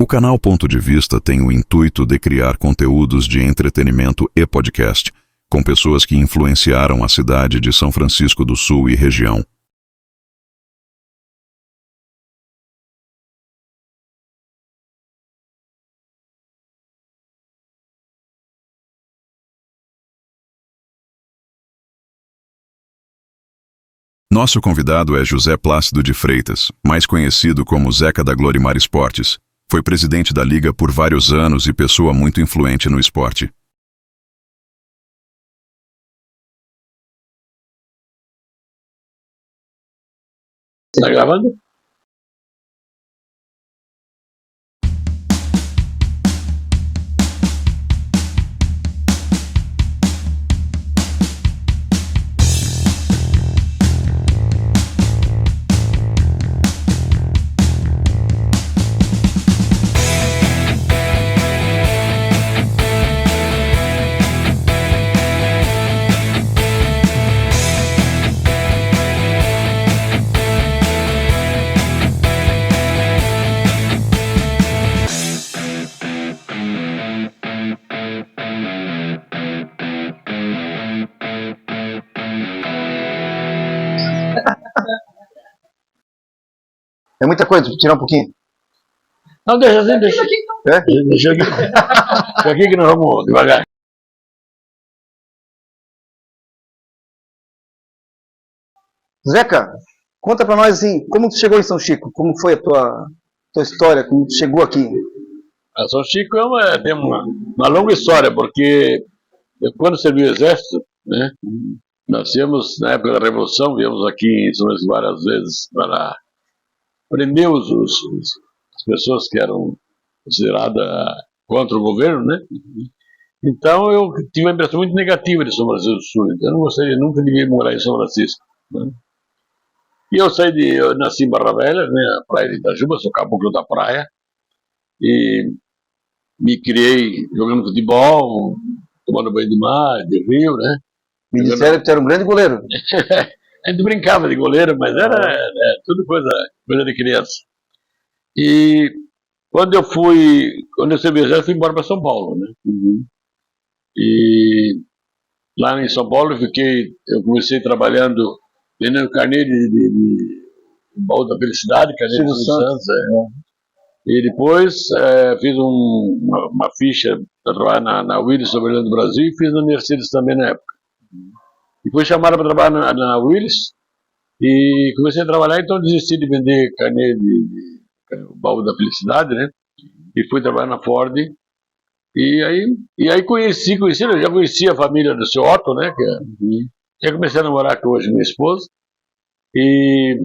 O canal Ponto de Vista tem o intuito de criar conteúdos de entretenimento e podcast, com pessoas que influenciaram a cidade de São Francisco do Sul e região. Nosso convidado é José Plácido de Freitas, mais conhecido como Zeca da Glorimar Esportes. Foi presidente da Liga por vários anos e pessoa muito influente no esporte. Está gravando? É muita coisa, vou tirar um pouquinho. Não, deixa assim, deixa. É? Deixa aqui. Deixa aqui que nós vamos devagar. Zeca, conta pra nós assim, como tu chegou em São Chico? Como foi a tua história? Como tu chegou aqui? A São Chico tem uma longa história, porque eu, quando servi o Exército, né, nós íamos, na época da Revolução, viemos aqui em São Luís várias vezes para prender as pessoas que eram consideradas contra o governo, né? Então eu tive uma impressão muito negativa de São Francisco do Sul. Eu não gostaria nunca de vir morar em São Francisco, né? E eu nasci em Barra Velha, né, a praia de Itajuba, sou caboclo da praia, e me criei jogando futebol, tomando banho de mar, de rio, né? Me disseram que tu era um grande goleiro. A gente brincava de goleiro, mas era tudo coisa de criança. E quando eu servi o Exército, fui embora para São Paulo, né? E lá em São Paulo eu comecei trabalhando vendendo carnê de baú da felicidade, carnê de Silvio Santos. E depois fiz uma ficha para trabalhar na Willys Soberano do Brasil e fiz na Mercedes também na época. Depois chamaram para trabalhar na Willys e comecei a trabalhar, então desisti de vender carnê de baú da felicidade, né? E fui trabalhar na Ford. E aí eu já conheci a família do seu Otto, né? Já comecei a namorar com hoje minha esposa. E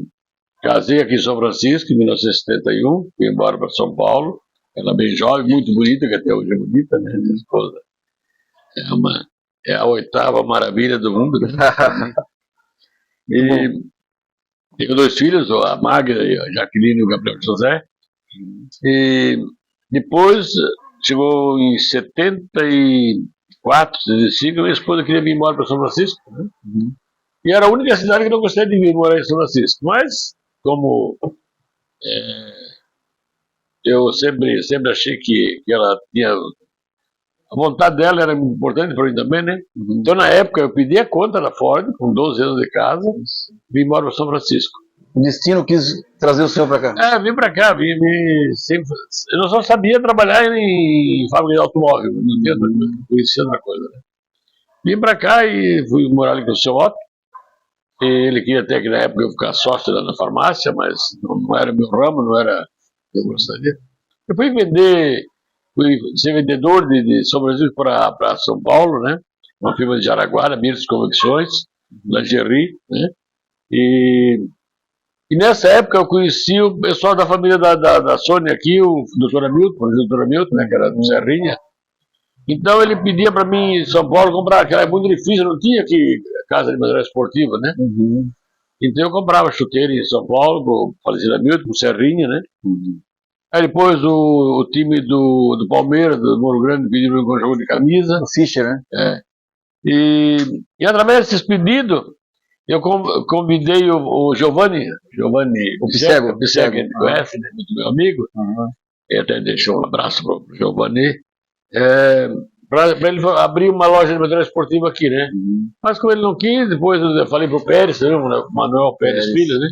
casei aqui em São Francisco em 1971, fui embora para São Paulo. Ela bem jovem, muito bonita, que até hoje é bonita, né? Minha esposa é a oitava maravilha do mundo, né? E tenho 2 filhos, a Magda, a Jaqueline e o Gabriel José. E depois, chegou em 74, 75, minha esposa queria vir embora para São Francisco, né? E era a única cidade que não gostaria de vir morar em São Francisco. Mas, como eu sempre achei que ela tinha... A vontade dela era importante para mim também, né? Então, na época, eu pedi a conta da Ford, com 12 anos de casa, vim embora para São Francisco. O destino quis trazer o senhor para cá? Vim para cá, sempre... Eu só sabia trabalhar em fábrica de automóvel, não tinha outra coisa, conhecia outra coisa, né? Vim para cá e fui morar ali com o seu Otto. Ele queria até que na época eu ficasse sócio na farmácia, mas não era meu ramo, não era eu gostaria. Eu fui ser vendedor de São Francisco para São Paulo, né? Uma firma de Jaraguá, Miras Convecções, lingerie, né? E nessa época eu conheci o pessoal da família da Sônia aqui, o Dr. Hamilton, né? Que era do Serrinha. Então ele pedia para mim em São Paulo comprar, que era muito difícil, não tinha aqui casa de material esportiva, né? Então eu comprava chuteira em São Paulo, com o falecido Hamilton, com o Serrinha, né? Aí depois o time do Palmeiras, do Moro Grande, pediu um jogo de camisa. O Fischer, né? E através desses pedidos, eu convidei o Giovanni, o Pissego, que a gente conhece, né? Muito meu amigo. ele até deixou um abraço para o Giovanni, para ele abrir uma loja de material esportivo aqui, né? Mas como ele não quis, depois eu falei para o Pérez, né? O Manuel Pérez Filho, né?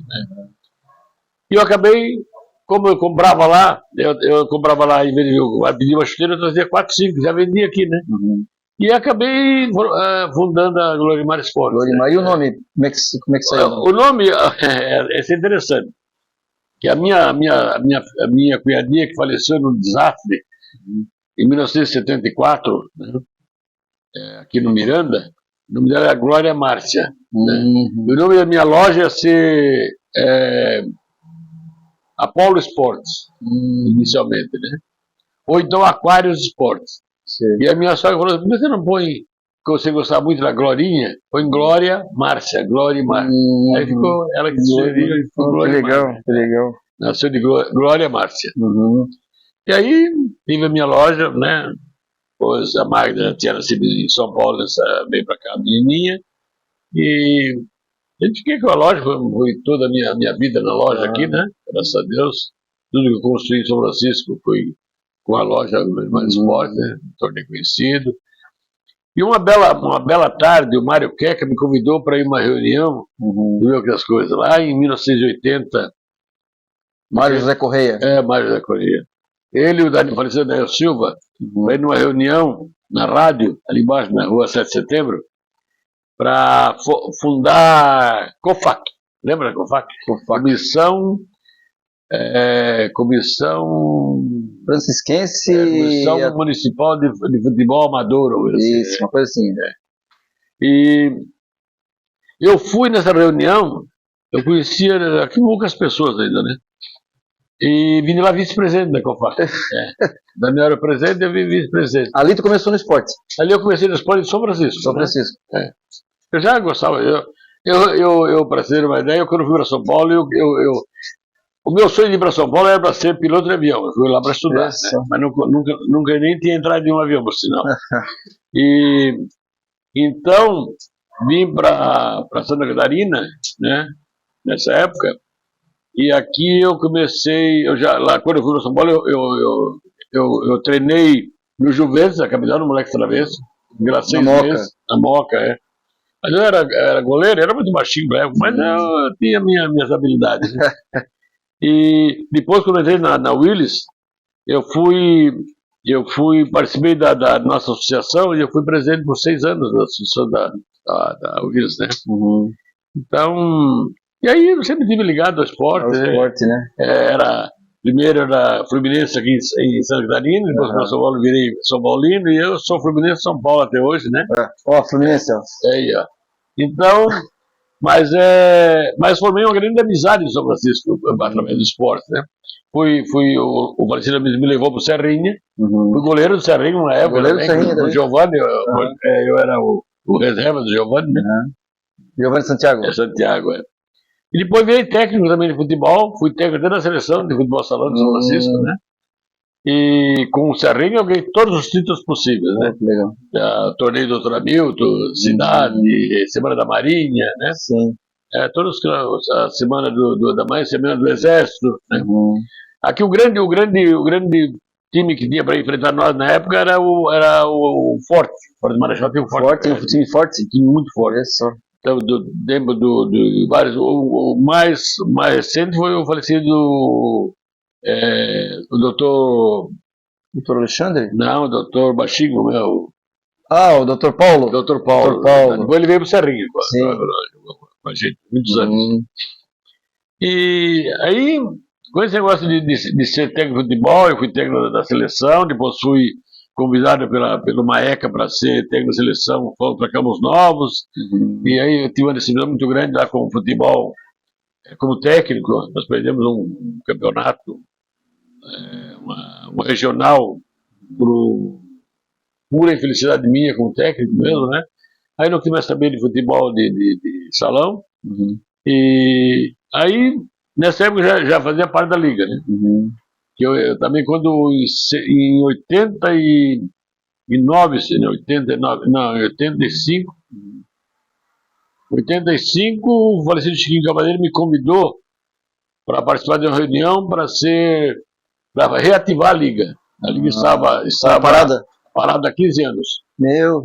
E eu acabei, como eu comprava lá, eu comprava lá, em vez de eu pedir uma chuteira, eu trazia 4, 5, já vendia aqui, né? E acabei fundando a Glorimar Esportes. Glorimar, e o nome? Como é que saiu? O nome é interessante. Que a minha cunhadinha que faleceu no desastre, em 1974, né, aqui no Miranda, o nome dela era Glória Márcia. Né? E o nome da minha loja ia ser Apollo Sports, inicialmente, né? Ou então Aquários Sports. Sim. E a minha sogra falou, por que você não põe, que você gostava muito da Glorinha, põe Glória Márcia, Glória e Márcia. Aí ficou, ela que sugeriu, e ficou Glória Márcia. Que legal. Nasceu de Glória Márcia. E aí, tive a minha loja, né? Pois a Magda tinha nascido em São Paulo, veio para cá, menininha. E eu fiquei com a loja, foi toda a minha vida na loja aqui, né? Graças a Deus. Tudo que eu construí em São Francisco foi com a loja mais Esporte, né? Me tornei conhecido. E uma bela tarde, o Mário Queca me convidou para ir a uma reunião, de ver aquelas coisas, lá em 1980. Mário José Correia. Mário José Correia. Ele e o falecido Daniel Silva, vai numa reunião na rádio, ali embaixo, na rua 7 de setembro, para fundar COFAC. Lembra da COFAC? Comissão Francisquense. Comissão Municipal de Futebol Amador. Isso, uma coisa assim. E eu fui nessa reunião, eu conhecia aqui poucas pessoas ainda, né? E vim lá vice-presidente da COFAC. Daniel era presidente e eu vim vice-presidente. Ali tu começou no esporte? Ali eu comecei no esporte de São Francisco. São Francisco. Né? Eu já gostava. Para ter uma ideia, quando eu fui para São Paulo, o meu sonho de ir para São Paulo era para ser piloto de avião. Eu fui lá para estudar, né? Mas nunca nem tinha entrado em um avião, por sinal. E então vim para Santa Catarina, né? Nessa época. E aqui eu comecei, lá quando eu fui para São Paulo, eu treinei no Juventus, a capital do moleque travesso, graças a 6 meses, na Moca, Mas eu era goleiro, era muito baixinho, mas eu tinha minhas habilidades. Né? E depois, quando eu entrei na Willis, participei da nossa associação e eu fui presidente por 6 anos da associação da Willis, né? Então, e aí eu sempre estive ligado ao esporte. Ao esporte, né? Primeiro era Fluminense aqui em Santa Catarina, depois para São Paulo virei São Paulino e eu sou Fluminense São Paulo até hoje, né? Fluminense. Então, mas formei uma grande amizade em São Francisco através do esporte, né? O Valentino me levou para o Serrinha, fui goleiro do Serrinha uma época, goleiro do Serrinha, o Giovanni, eu era o reserva do Giovanni, né? Giovanni Santiago. Santiago. E depois virei técnico também de futebol, fui técnico até na seleção de futebol salão de São Francisco, né? E com o Serrinha eu ganhei todos os títulos possíveis, né? Legal. Torneio do Doutor Hamilton, Cidade, Semana da Marinha, né? Sim. A Semana da Marinha, Semana do Exército, né? Aqui o grande time que tinha para enfrentar nós na época era o Forte Marechal. Um time forte? Um time muito forte. Então, dentro de vários. O mais recente foi o falecido o doutor. Doutor Alexandre? Não, o doutor Baixinho, meu. O doutor Paulo? Doutor Paulo. Depois ele veio para o Serrinho com a gente, muitos anos. E aí, com esse negócio de ser técnico de futebol, eu fui técnico da seleção, depois fui convidado pelo Maeca para ser técnico da seleção, fomos para Campos Novos, e aí eu tive uma decisão muito grande lá com o futebol, como técnico. Nós perdemos um campeonato, um regional, por pura infelicidade minha como técnico mesmo, né? Aí não quis mais saber de futebol de salão, e aí nessa época já fazia parte da liga, né? Que eu também, quando em 85, o falecido Chiquinho Cavaleiro me convidou para participar de uma reunião para ser para reativar a Liga. A Liga estava parada há 15 anos.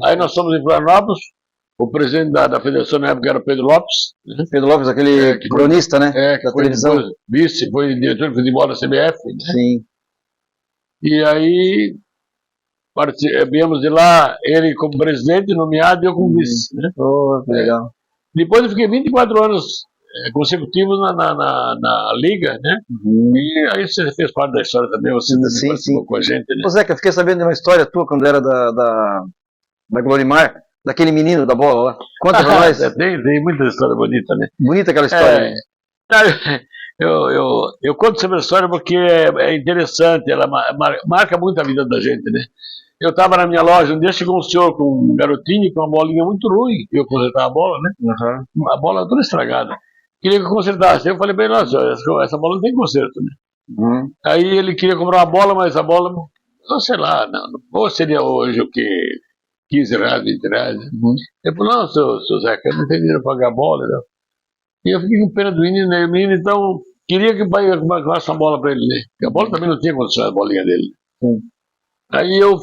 Aí nós fomos em Florianópolis, o presidente da federação na época era o Pedro Lopes. Né? Pedro Lopes, aquele cronista, né? Da televisão. Foi diretor de futebol da CBF. Né? Sim. E aí viemos de lá, ele como presidente nomeado e eu como vice. Né? Que legal. Depois eu fiquei 24 anos consecutivos na Liga, né? E aí você fez parte da história também, você participou com a gente, né? Zeca, eu fiquei sabendo de uma história tua quando era da Glorimar, daquele menino da bola lá. Conta pra nós. Tem muita história bonita, né? Bonita aquela história. Eu conto sobre a história porque é interessante, ela marca muito a vida da gente, né? Eu estava na minha loja, um dia chegou um senhor com um garotinho com uma bolinha muito ruim, eu consertava a bola, né? A bola toda estragada. Queria que eu consertasse. Eu falei bem, nossa, essa bola não tem conserto, né? Aí ele queria comprar uma bola, mas a bola, sei lá, ou seria hoje o que? 15 reais, 20 reais. Né? Ele falou, não, seu Zeca, eu não tenho dinheiro para pagar a bola. Não. E eu fiquei com pena do menino, né? O menino, então, queria que o pai pagasse uma bola para ele, né? Porque a bola também não tinha condição, a bolinha dele. Aí eu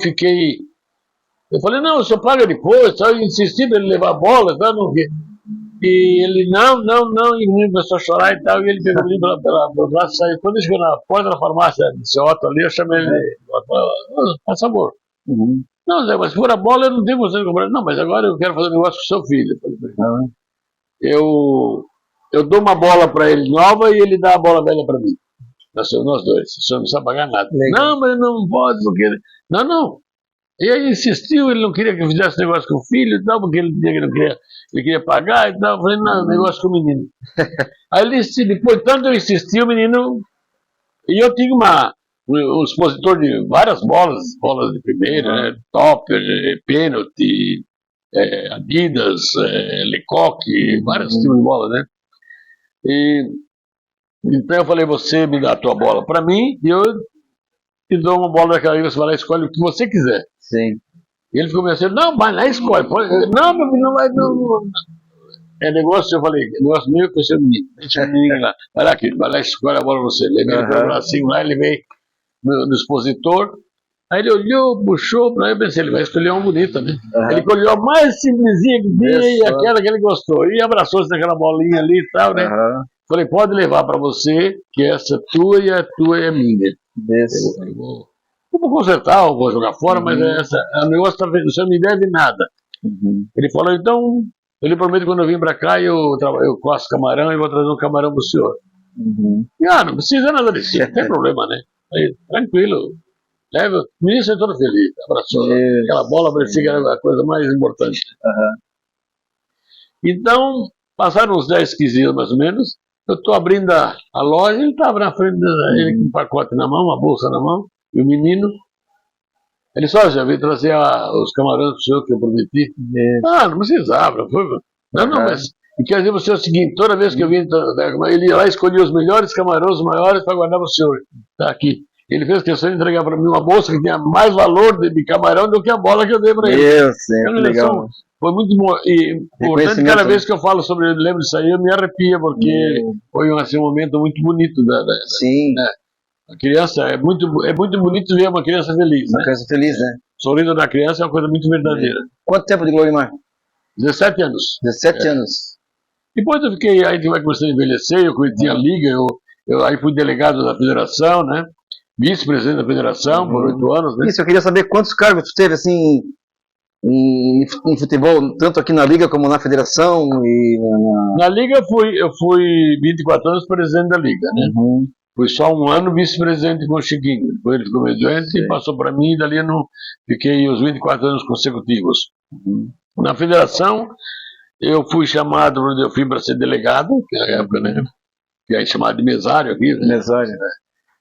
falei, não, o senhor paga depois, tá? Eu insisti para ele levar a bola, tá? E ele, não, e o menino começou a chorar e tal, e ele pegou o menino pelo braço e saiu. Quando ele chegou na porta da farmácia do seu Otto ali, eu chamei ele, faz favor. Não, Zé, mas se for a bola, eu não tenho condição de comprar. Não, mas agora eu quero fazer um negócio com o seu filho. Eu dou uma bola para ele nova e ele dá a bola velha para mim. Nós dois, o senhor não precisa pagar nada. Não, mas não pode, porque... Não. E aí insistiu, ele não queria que eu fizesse negócio com o filho e tal, porque ele dizia que não queria, ele queria pagar e tal. Eu falei, não, negócio com o menino. Aí ele disse, depois tanto eu insisti, o menino... E eu tinha um expositor de várias bolas de primeira, né? Topper, pênalti, Adidas, Lecoque, vários tipos de bola, né? Então eu falei, você me dá a tua bola para mim e eu te dou uma bola daquela aí, você vai lá e escolhe o que você quiser. Sim. E ele ficou me assim, não, vai lá e escolhe. Não, meu filho, não vai, não. É negócio, eu falei, negócio meu com o seu menino. Deixa o menino lá. Vai lá, querido, vai lá e escolhe a bola pra você. Levei ele pelo bracinho lá, ele veio no expositor. Aí ele olhou, puxou, aí eu pensei, ele vai escolher uma bonita, né? Ele escolheu a mais simplesinha que tinha e aquela que ele gostou. E abraçou-se naquela bolinha ali e tal, né? Falei, pode levar para você, que essa é tua e a tua é minha. Eu vou consertar, eu vou jogar fora, mas o negócio está feito, você não me deve nada. Ele falou, então, eu lhe prometo que quando eu vim para cá, eu coço camarão e vou trazer um camarão para o senhor. E, não precisa nada disso, não tem problema, né? Aí, tranquilo. Leva, o menino foi todo feliz, abraçou. Aquela bola parecia que era a coisa mais importante. Então, passaram uns 10, 15 dias mais ou menos. Eu estou abrindo a loja, ele estava na frente, ele com um pacote na mão, uma bolsa na mão, e o menino, ele só já veio trazer os camarões para o senhor que eu prometi. Não precisava, não foi. Não, mas quer dizer para o senhor o seguinte, toda vez que eu vim, ele ia lá e escolhia os melhores camarões, os maiores, para guardar para o senhor. Está aqui. Ele fez questão de entregar para mim uma bolsa que tinha mais valor de camarão do que a bola que eu dei para ele. Legal. Foi muito importante, cada vez que eu falo sobre ele, lembro disso aí, eu me arrepio, porque foi um momento muito bonito. Sim. A criança, é muito bonito ver uma criança feliz. Uma criança feliz, né? O sorriso da criança é uma coisa muito verdadeira. Quanto tempo de Glorimar? 17 anos. 17 anos. Depois eu fiquei, aí vai começando a envelhecer, eu conheci a Liga, eu aí fui delegado da federação, né? Vice-presidente da federação por 8 anos, né? Isso, eu queria saber quantos cargos tu teve, assim, em futebol, tanto aqui na Liga como na federação e na Liga eu fui 24 anos presidente da Liga, né? Fui só um ano vice-presidente com o Chiquinho. Depois ele ficou meio doente e passou para mim, e dali eu não fiquei os 24 anos consecutivos. Na federação, eu fui chamado, eu fui para ser delegado, que na época, né? Que é chamado de mesário aqui, né? Mesário, né?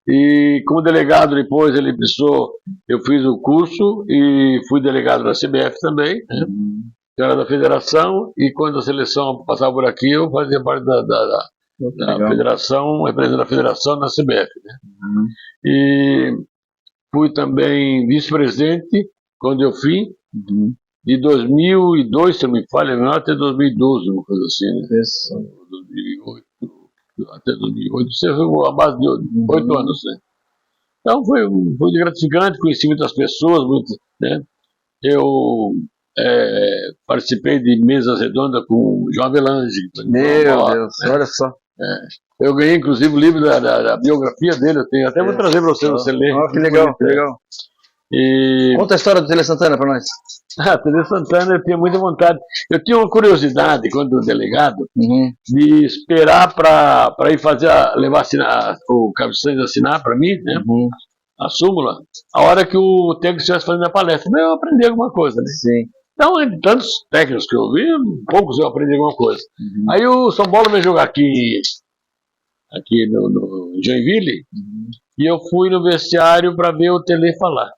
E como delegado depois ele precisou, eu fiz o curso e fui delegado da CBF também, né? Eu era da federação e quando a seleção passava por aqui eu fazia parte da federação, representando a federação na CBF, né? E fui também vice-presidente quando eu fui, de 2002, se não me falha, até 2012, uma coisa assim, né? 2008. Até 2008, você foi a base de 8 anos, né? Então foi gratificante, conheci muitas pessoas, né? Eu participei de mesas redondas com o João Avelange. Meu Deus, né? olha só. Eu ganhei, inclusive, o livro da biografia dele, eu tenho, até vou trazer para você ler. Que legal, que legal. E... Conta a história do Tele Santana para nós. Tele Santana, eu tinha muita vontade. Eu tinha uma curiosidade, quando delegado, de esperar para ir levar o Cabeçanhos assinar para mim, né? A súmula, a hora que o técnico estivesse fazendo a palestra. Mas eu aprendi alguma coisa, né? Sim. Então, entre tantos técnicos que eu vi, poucos eu aprendi alguma coisa. Aí o São Paulo veio jogar aqui no Joinville, e eu fui no vestiário para ver o Tele falar.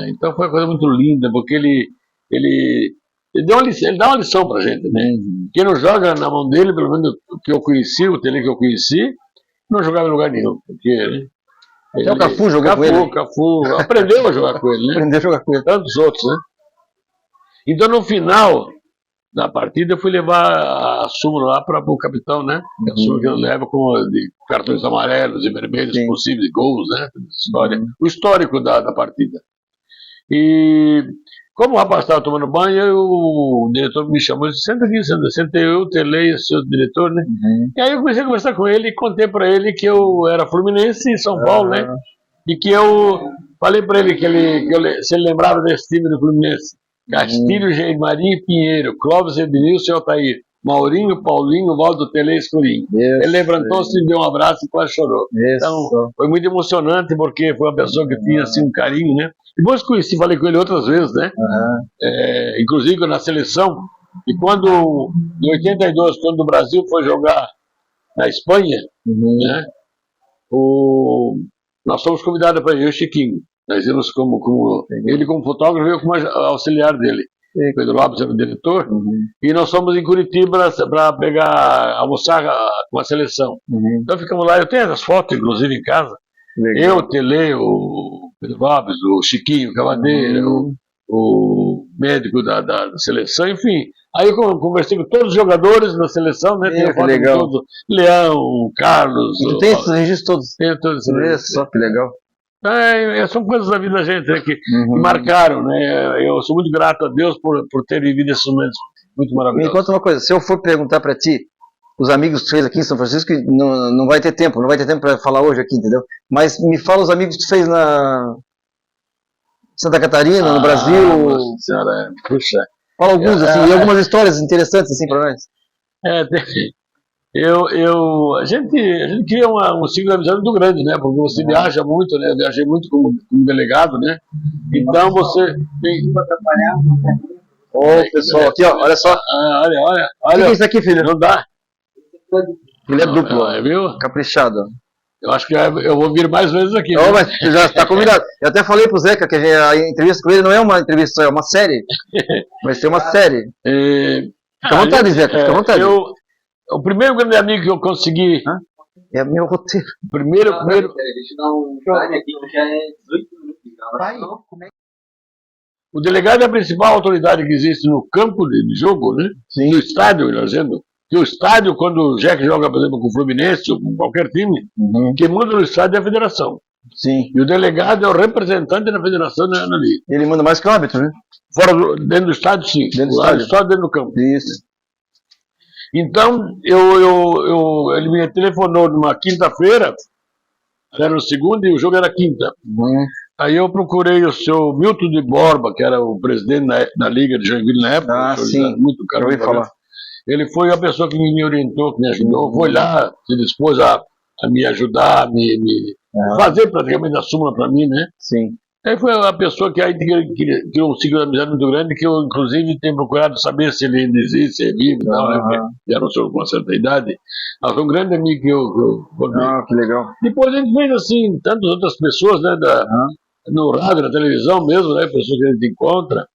Então foi uma coisa muito linda, porque ele dá uma lição pra gente, né? Quem não joga na mão dele, pelo menos o que eu conheci, o Tele que eu conheci, não jogava em lugar nenhum. Porque, né? Até o Cafu jogou com ele. Cafu aprendeu a jogar com ele, né? Aprendeu a jogar com ele. Tantos outros, né? Então no final da partida eu fui levar a súmula lá para o capitão, né? A súmula que ele leva de cartões amarelos e vermelhos possíveis, gols, né? História. O histórico da partida. E como o rapaz estava tomando banho, o diretor me chamou e disse: senta aqui, senta eu, o Tele, o seu diretor, né? E aí eu comecei a conversar com ele e contei para ele que eu era fluminense em São Paulo, né? E que eu falei para ele se ele lembrava desse time do Fluminense. Castilho, Jair Maria e Pinheiro, Clóvis, Ednilson e Altair, Maurinho, Paulinho, Valdo, Tele e Escurinho. Ele levantou-se, me deu um abraço e quase chorou. Então, foi muito emocionante, porque foi uma pessoa que tinha assim, um carinho, né? Depois conheci, falei com ele outras vezes, né? Inclusive na seleção. E quando, em 82, quando o Brasil foi jogar na Espanha, né? Nós fomos convidados para ir, eu e o Chiquinho. Nós íamos ele como fotógrafo e eu como auxiliar dele. Pedro Lopes era o diretor. E nós fomos em Curitiba para almoçar com a seleção. Então ficamos lá, eu tenho as fotos, inclusive, em casa. Eu, o Tele, o Pedro Lopes, o Chiquinho Cavadeira, o médico da seleção, enfim. Aí eu conversei com todos os jogadores da seleção, né? Que legal. Todos, Leão, Carlos. Tu tem esses registros todos? Tenho todos esses registros. Só que legal. São coisas da vida da gente, né, que marcaram, né? Eu sou muito grato a Deus por ter vivido esses momentos muito maravilhosos. Me conta uma coisa, se eu for perguntar para ti, os amigos que tu fez aqui em São Francisco, não vai ter tempo para falar hoje aqui, entendeu? Mas me fala os amigos que tu fez na Santa Catarina, no Brasil. Nossa senhora, puxa. Fala alguns, assim, e algumas histórias interessantes, assim, para nós. A gente cria um ciclo de amizade muito grande, né? Porque você viaja muito, né? Eu viajei muito como delegado, né? Então você tem... pessoal, aqui, ó, olha só. Olha. O que é isso aqui, filho? Não dá. Ele é duplo, viu? Caprichado. Eu acho que eu vou vir mais vezes aqui. Não, mas já está combinado. Eu até falei pro Zeca que a entrevista com ele não é uma entrevista, é uma série. Vai ser uma série. Fica à vontade, Zeca, fica à vontade. O primeiro grande amigo que eu consegui... É meu roteiro. Primeiro... Deixa eu dar um time aqui, que já é 18 minutos. O delegado é a principal autoridade que existe no campo de jogo, né? Sim. No estádio, melhor dizendo. Que o estádio, quando o Jack joga, por exemplo, com o Fluminense ou com qualquer time, quem manda no estádio é a federação. Sim. E o delegado é o representante da federação ali. Ele manda mais que o árbitro, né? Dentro do estádio, sim. Dentro do estádio. Só dentro do campo. Isso. Então, ele me telefonou numa quinta-feira, era no segundo e o jogo era quinta. Aí eu procurei o seu Milton de Borba, que era o presidente da Liga de Joinville na época. Sim. Muito caro. Falar. Ele foi a pessoa que me orientou, que me ajudou. Foi lá, se dispôs a me ajudar, fazer praticamente a súmula para mim, né? Sim. Aí foi a pessoa que aí criou um ciclo de amizade muito grande, que eu, inclusive, tenho procurado saber se ele ainda existe, se é vivo e tal, né? Porque já não sou com uma certa idade. Mas foi um grande amigo que eu formei. Que legal. Depois a gente fez, assim, tantas outras pessoas, né? No rádio, na televisão mesmo, né? Pessoas que a gente encontra.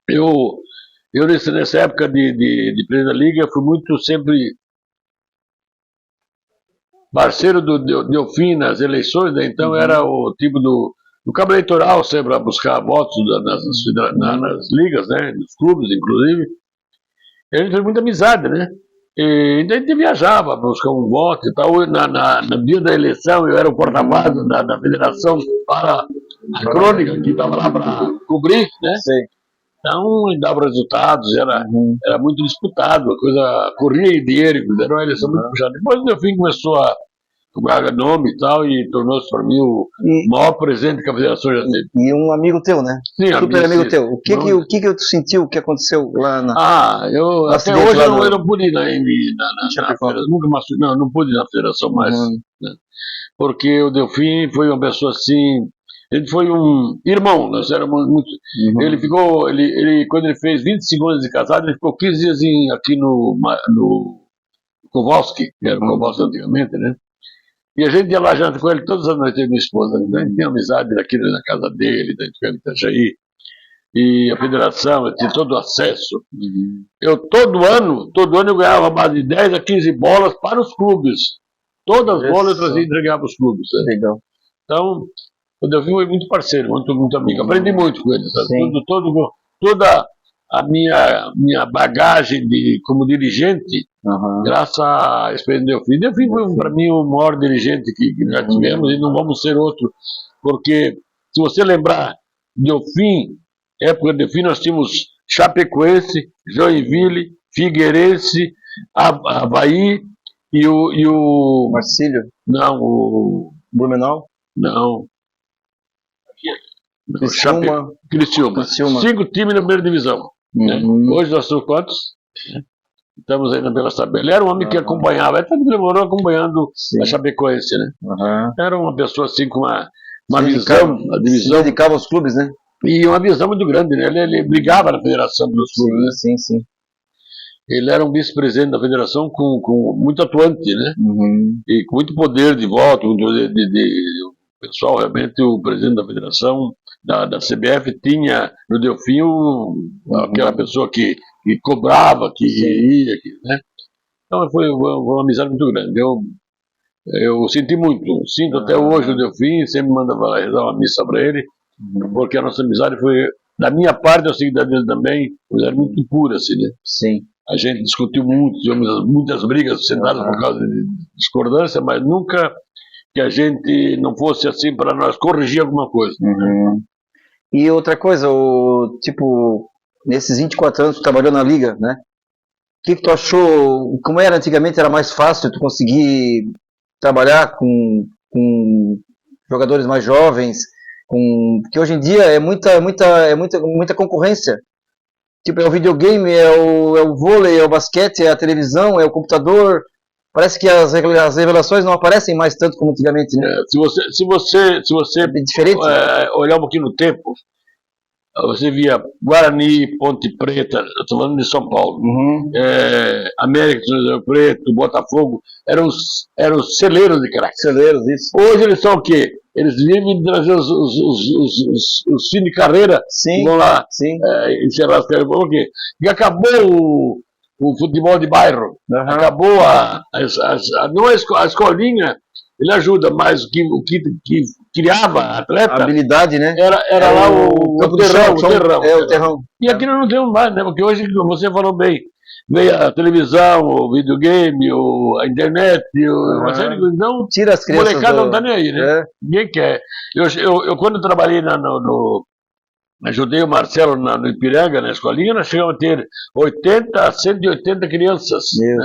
Eu nessa época de presidente da Liga, fui muito sempre parceiro do Delfim nas eleições, né? Então era o tipo do cabo eleitoral, sempre a buscar votos nas ligas, né? Nos clubes, inclusive. E a gente fez muita amizade, né? E daí a gente viajava, buscar um voto e tal. No dia da eleição, eu era o porta-voz da federação para a crônica, que estava lá para cobrir, né? Sei. Então, dava resultados, era muito disputado, a coisa corria em dinheiro, era uma eleição muito puxada. Depois, no fim, começou a ganhar nome e tal, e tornou-se para mim o maior presidente que a federação já teve. E um amigo teu, né? Sim, super amigo teu. O que tu sentiu, o que aconteceu lá na... Eu até hoje eu não pude ir na federação, nunca mais, não pude ir na federação mais, né? Porque o Delfim foi uma pessoa assim, ele foi um irmão, nós éramos muito, ele ficou, quando ele fez 25 anos de casado, ele ficou 15 dias aqui no Kowalski, que era o Kowalski antigamente, né? E a gente ia lá jantar com ele todas as noites, eu e minha esposa, né? A gente tinha amizade aqui na casa dele, a gente ficava em Itajaí. E a federação, eu tinha todo o acesso. Eu todo ano eu ganhava mais de 10 a 15 bolas para os clubes. Todas as bolas eu trazia e entregava para os clubes. Né? Legal. Então, o Delfim foi muito parceiro, muito amigo. Aprendi muito com ele, sabe? Toda a minha bagagem como dirigente, graças à experiência do Delfim. Delfim foi, para mim, o maior dirigente que nós tivemos e não vamos ser outro. Porque, se você lembrar, Delfim, época de Delfim, nós tínhamos Chapecoense, Joinville, Figueirense, Avaí e o Marcílio? Não, o Blumenau? Não. Criciúma. 5 times na primeira divisão. Né? Hoje nós somos quantos? Estamos ainda pela tabela. Ele era um homem que acompanhava, ele demorou acompanhando a Chapecoense, né? Era uma pessoa assim com uma visão, a divisão. Se dedicava aos clubes, né? E uma visão muito grande, né? Ele brigava na federação dos clubes. Sim. Ele era um vice-presidente da federação com muito atuante, né? E com muito poder de voto, muito poder o pessoal, realmente, o presidente da federação, da CBF, tinha no Delfim aquela pessoa que cobrava, que ia, né? Então foi uma amizade muito grande. Eu senti muito, sinto até hoje o Delfim, sempre mandava rezar uma missa para ele, porque a nossa amizade foi, da minha parte, eu sei que da dele também, era muito pura, assim, né? Sim. A gente discutiu muito, tivemos muitas brigas sentadas por causa de discordância, mas nunca que a gente não fosse assim para nós corrigir alguma coisa. E outra coisa, nesses 24 anos que tu trabalhou na Liga, né? O que tu achou, como era antigamente, era mais fácil tu conseguir trabalhar com jogadores mais jovens, porque hoje em dia é muita concorrência. Tipo, é o videogame, é o vôlei, é o basquete, é a televisão, é o computador. Parece que as revelações não aparecem mais tanto como antigamente, né? Se você é diferente, olhar um pouquinho no tempo, você via Guarani, Ponte Preta, estou falando de São Paulo, América, São José do Preto, Botafogo, eram celeiros de craques. Celeiros, isso. Hoje eles são o quê? Eles vivem de trazer os fins de carreira, sim, vão lá sim. Encerrar as carreiras. Por quê? E acabou o futebol de bairro, acabou não a escolinha, ele ajuda, mas o que criava atleta, a habilidade, né? Era lá o terrão. O terrão. E aqui nós não temos mais, né? Porque hoje, como você falou bem, veio a televisão, o videogame, a internet, uma série de coisas. Então, tira as crianças. O molecada não tá nem aí, né? Ninguém quer. Eu quando trabalhei ajudei o Marcelo no Ipiranga, na escolinha, nós chegamos a ter 80 a 180 crianças, né,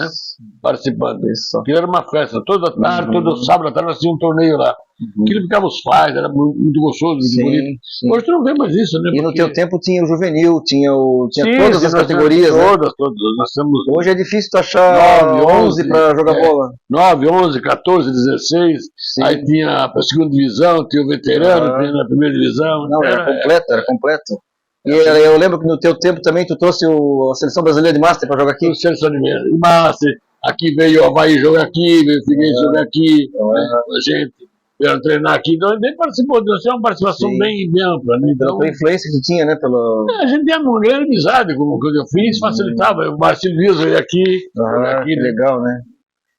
participando. Aquilo era uma festa, toda tarde, todo sábado à tarde nós tínhamos um torneio lá. Aquilo ficava os pais, era muito gostoso, muito bonito. Hoje tu não vê mais isso, né? E no teu tempo tinha o juvenil, tinha todas as categorias, né? Todas. Nós temos... Hoje é difícil tu achar 11 para jogar bola. 9, 11, 14, 16. Sim. Aí tinha a segunda divisão, tinha o veterano, tinha a primeira divisão. Não, era completo. E eu lembro que no teu tempo também tu trouxe a Seleção Brasileira de Master para jogar aqui. A Seleção de Master. Aqui veio o Avaí jogar aqui, veio o Figueirense jogar aqui, a gente veio treinar aqui. Então, ele participou, deu uma participação bem ampla. Né? Então, pela influência que tu tinha, né? A gente tinha uma grande amizade, como eu fiz, facilitava. O Marcelo Luiz veio aqui. Que legal, né?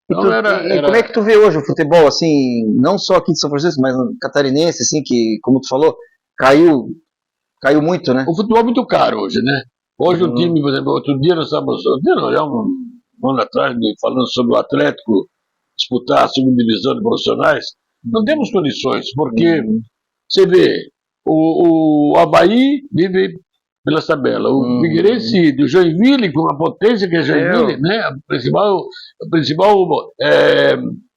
E como é que tu vê hoje o futebol, assim, não só aqui de São Francisco, mas no catarinense, assim, que, como tu falou, caiu muito, né? O futebol é muito caro hoje, né? Hoje o time, por exemplo, outro dia nós estávamos... um ano atrás, falando sobre o Atlético disputar a segunda divisão de profissionais, não temos condições, porque você vê, o Avaí vive pela tabela, o Figueirense do Joinville, com a potência que é Joinville, né, o principal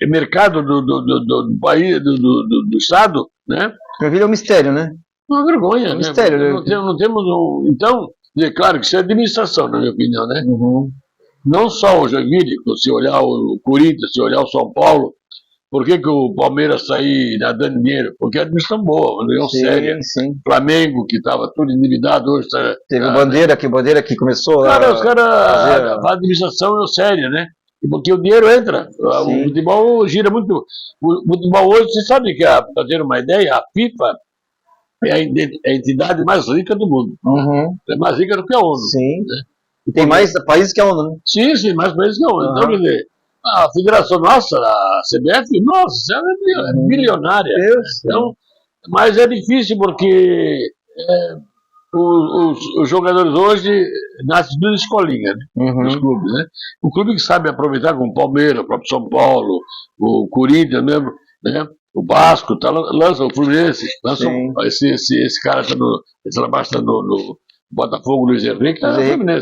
mercado do país, do estado, né? Joinville é um mistério, né? Uma vergonha, né? Mistério, né? Não temos então, é claro que isso é administração, na minha opinião, né? Não só o Joinville, se olhar o Corinthians, se olhar o São Paulo, por que o Palmeiras está aí nadando dinheiro? Porque a administração boa, uma união séria. Sim. Flamengo, que estava tudo endividado, hoje está... Teve o Bandeira que começou lá. Os caras, a administração é séria, né? Porque o dinheiro entra. O futebol gira muito. O futebol hoje, você sabe que, para ter uma ideia, a FIFA é a entidade mais rica do mundo. É mais rica do que a ONU. Sim. Né? E tem mais países que a ONU, né? Sim, mais países que a ONU. Então, quer dizer, a federação nossa, a CBF, nossa, ela é bilionária. Então, mas é difícil porque os jogadores hoje nascem tudo escolinha, né? Nos clubes, né? O clube que sabe aproveitar, como o Palmeiras, o próprio São Paulo, o Corinthians mesmo, né? O Vasco, lança o Fluminense, lança esse cara está no Botafogo, Luiz Henrique,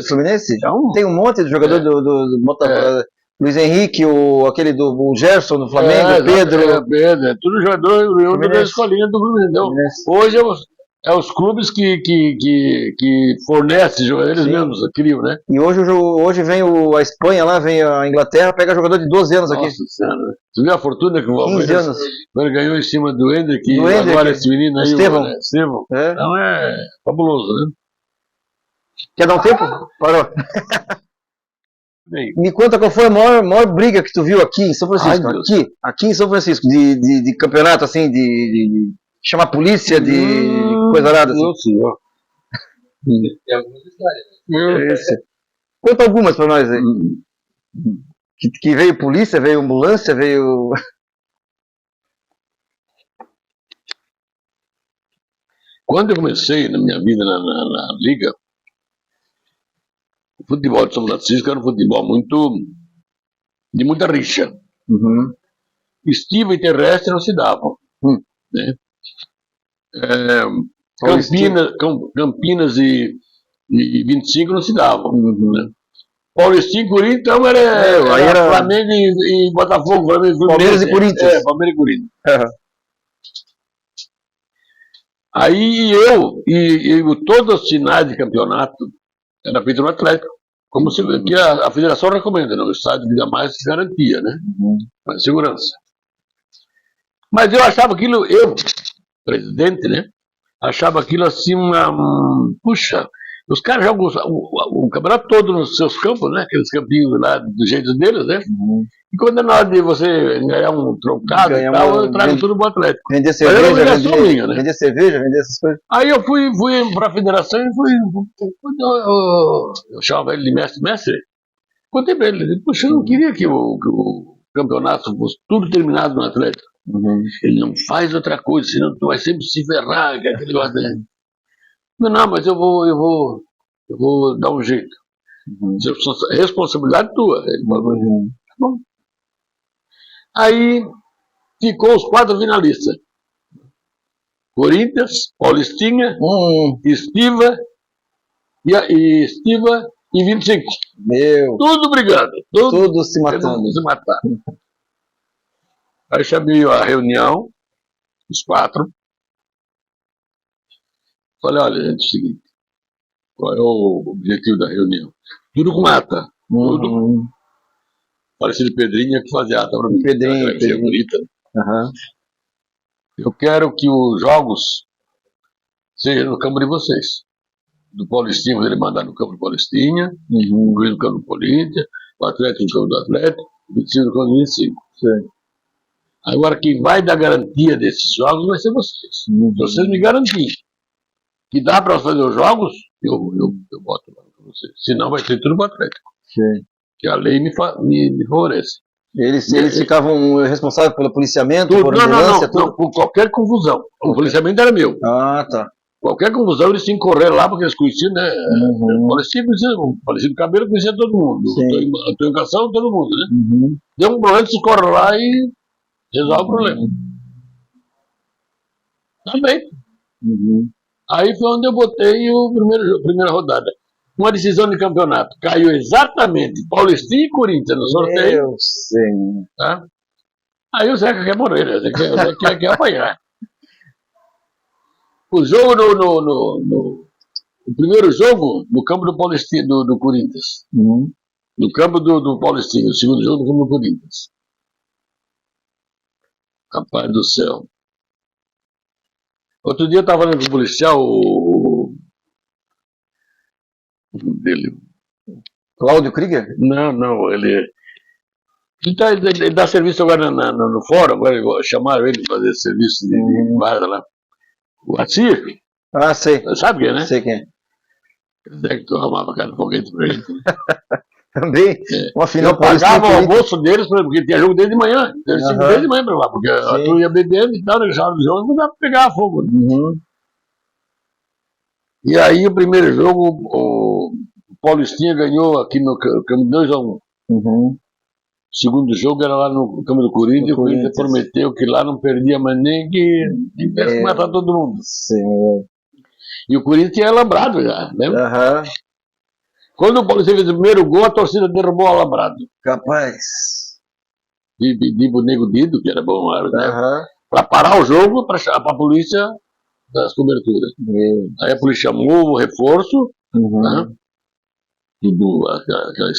Fluminense? Tem um monte de jogador do Botafogo. Luiz Henrique, aquele do Gerson do Flamengo, Pedro. Pedro, tudo jogador da escolinha do Fluminense. Hoje os clubes que fornecem jogadores mesmos, criam, né? E hoje vem a Espanha lá, vem a Inglaterra, pega jogador de 12 anos aqui. Nossa Senhora. Você viu a fortuna que o 15 anos. Ele ganhou em cima do Hendrick, e agora esse menino aí, Estevão. Então é fabuloso, né? Quer dar um tempo? Parou. Me conta qual foi a maior briga que tu viu aqui em São Francisco. Aqui em São Francisco, de campeonato, assim, de chamar a polícia, de coisa nada assim. Não, senhor. Tem algumas histórias. Conta algumas pra nós aí. Que veio polícia, veio ambulância, veio... Quando eu comecei na minha vida na Liga, o futebol de São Francisco era um futebol de muita rixa. Estiva e terrestre não se davam. Né? Campinas e 25 não se davam. Né? Paulistinho e Corinthians, então era Flamengo e Botafogo, Palmeiras e Corinthians. Palmeiras e Corinthians. Aí todos os finais de campeonato era feito no Atlético, como que a federação recomenda, não? O estádio que dá mais garantia, né? Mais segurança. Mas eu achava aquilo, presidente, né? Achava aquilo assim puxa, os caras jogam o campeonato todo nos seus campos, né? Aqueles campinhos lá do jeito deles, né? E quando é na hora de você ganhar um trocado e tal, eu trago tudo pro Atlético. Vender cerveja, vender essas coisas. Aí eu fui pra federação e eu chamava ele de mestre. Contei pra ele, puxa, eu não queria que o campeonato fosse tudo terminado no Atlético. Ele não faz outra coisa, senão tu vai sempre se ferrar, que é aquele negócio dele. Não, mas eu vou dar um jeito. Responsabilidade tua. Ele falou, tá bom. Aí ficou os 4 finalistas. Corinthians, Paulistinha, Estiva e 25. Tudo brigando. Tudo se matando. Aí chamei a reunião, os 4. Falei, olha, gente, é o seguinte, qual é o objetivo da reunião? Tudo com ata. Tudo. Parecido Pedrinha que fazia ata para mim. Pedrinha. Bonita. Eu quero que os jogos sejam no campo de vocês. Do Paulistinha, ele mandar no campo do Paulistinha, o Luiz no campo do Corinthians, o Atlético no campo do Atlético, o 25 no campo do 25. Sim. Agora, quem vai dar garantia desses jogos vai ser vocês. Se vocês me garantirem que dá para fazer os jogos, eu boto lá para vocês. Senão vai ser tudo para o Atlético. Sim. Que a lei me favorece. Eles ficavam responsáveis pelo policiamento, por ambulância? Não, por qualquer confusão. O policiamento era meu. Ah, tá. qualquer confusão eles tinham que correr lá, porque eles conheciam, né? Uhum. O Palestino Cabelo conhecia todo mundo. Sim. A tua educação, todo mundo, né? Uhum. Deu um problema, eles correm lá e resolve o problema. Também. Uhum. Aí foi onde eu botei a primeira rodada. Uma decisão de campeonato. Caiu exatamente Paulistinha e Corinthians no sorteio. Meu Senhor. Tá? Aí o Zeca quer morrer, né? O Zeca quer apanhar. O jogo o primeiro jogo no campo do Paulistinha, do Corinthians. Uhum. No campo do Paulistinha. O segundo jogo no campo do Corinthians. Rapaz do céu. Outro dia eu estava falando com o policial, dele. Cláudio Krieger? Não, ele dá serviço agora no fórum, agora chamaram ele para fazer serviço de guarda lá. O Atir, Ah, sei. sabe quem é, né? Sei quem é. É que tu arrumava cara de foguete pra ele. Também? Uma final Eu pagava o Paulistinha e almoço deles, porque tinha jogo desde de manhã. Eles tinham Aham. desde de manhã pra lá, porque a turma ia bebendo e tal, eles do jogo, não dava pra pegar fogo. Né? Uhum. E aí o primeiro jogo, o Paulistinha ganhou aqui no campo 2-1. Uhum. O segundo jogo era lá no campo do Corinthians, o Corinthians Corinthians. prometeu que lá não perdia mais nem que tivesse que matar todo mundo. Senhor. E o Corinthians tinha alambrado já, lembra? Aham. Quando o Paulistinha fez o primeiro gol, a torcida derrubou o alambrado. Capaz. De Bonego Dido, que era bom, né? Aham. Para parar o jogo, para a polícia das coberturas. Meu. Aí a polícia chamou o reforço, Uhum. né? Tudo, aquelas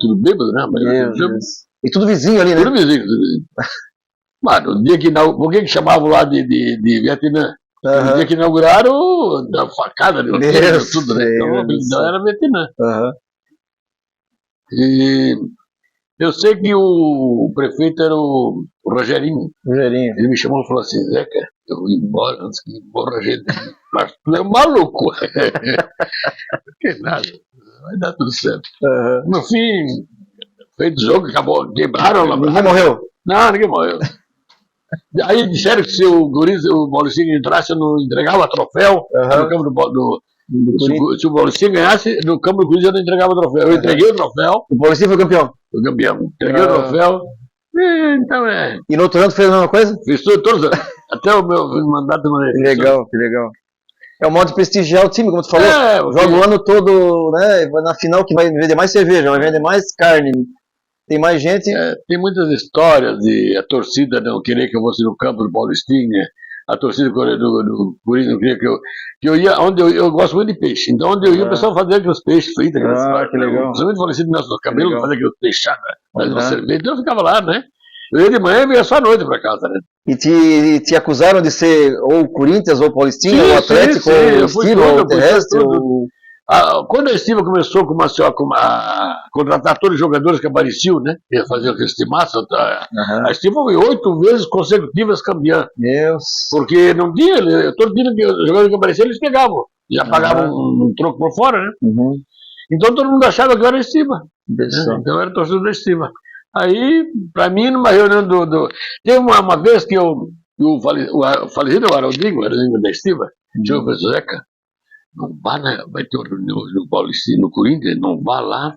tudo bêbado, né? Mas Meu Deus. E tudo vizinho ali, né? tudo vizinho, tudo vizinho. Mano, o dia que por que chamavam lá de Vietnã? O Aham. dia que inauguraram, da facada, de Deus tudo, né? Então a Deus. não era Vietnã. Aham. E eu sei que o prefeito era o Rogerinho. Rogerinho. Ele me chamou e falou assim: Zeca, eu vou embora antes que morra a gente. Mas tu é maluco. Que nada, vai dar tudo certo. Aham. No fim, feito o jogo, acabou, quebraram lá. Ninguém morreu. Não, ninguém morreu. Aí disseram que se o Paulistinha entrasse, eu não entregava troféu Aham. no campo Do Corinthians. se o Paulistinha ganhasse, no campo do Corinthians eu não entregava troféu. Eu entreguei o troféu, O Paulistinha foi campeão. o campeão. Entreguei o troféu. Então E no outro ano fez a mesma coisa? fiz tudo, todos, até o meu mandato não é. Que legal, que legal. É o modo de prestigiar o time, como tu falou. É, Joga o ano todo, né? Na final que vai vender mais cerveja, vai vender mais carne. Tem mais gente. tem muitas histórias de a torcida não querer que eu fosse no campo do Paulistinha, a torcida do Corinthians não queria que eu ia, onde eu gosto muito de peixe, então onde eu ia o pessoal fazia aqueles peixes fritos, Que legal. principalmente falecido no nosso cabelo, Legal. fazia aqueles peixados, fazia uma Aham. cerveja, então eu ficava lá, né? Eu ia de manhã e ia só à noite pra casa, né? E te acusaram de ser ou Corinthians, ou Paulistinha, Sim, ou Atlético, sim, ou eu fui Estilo, tudo, ou eu fui Terrestre, tudo. ou... Quando a Estiva começou com a contratar todos os jogadores que apareciam, né? Ia fazer aqueles timaços, Aham. a Estiva foi 8 vezes consecutivas campeã. Deus. Porque não tinha, todo dia que os jogadores que apareciam, eles pegavam. Já pagavam um troco por fora, né? Uhum. Então todo mundo achava que eu era Estiva. Pessoal. Então eu era torcedor da Estiva. Aí, pra mim, numa reunião teve uma vez que o falecido Rodrigo da Estiva, chegou e falou: Zeca, não vá, vai ter uma reunião no Paulistinha, no Corinthians, não vá lá,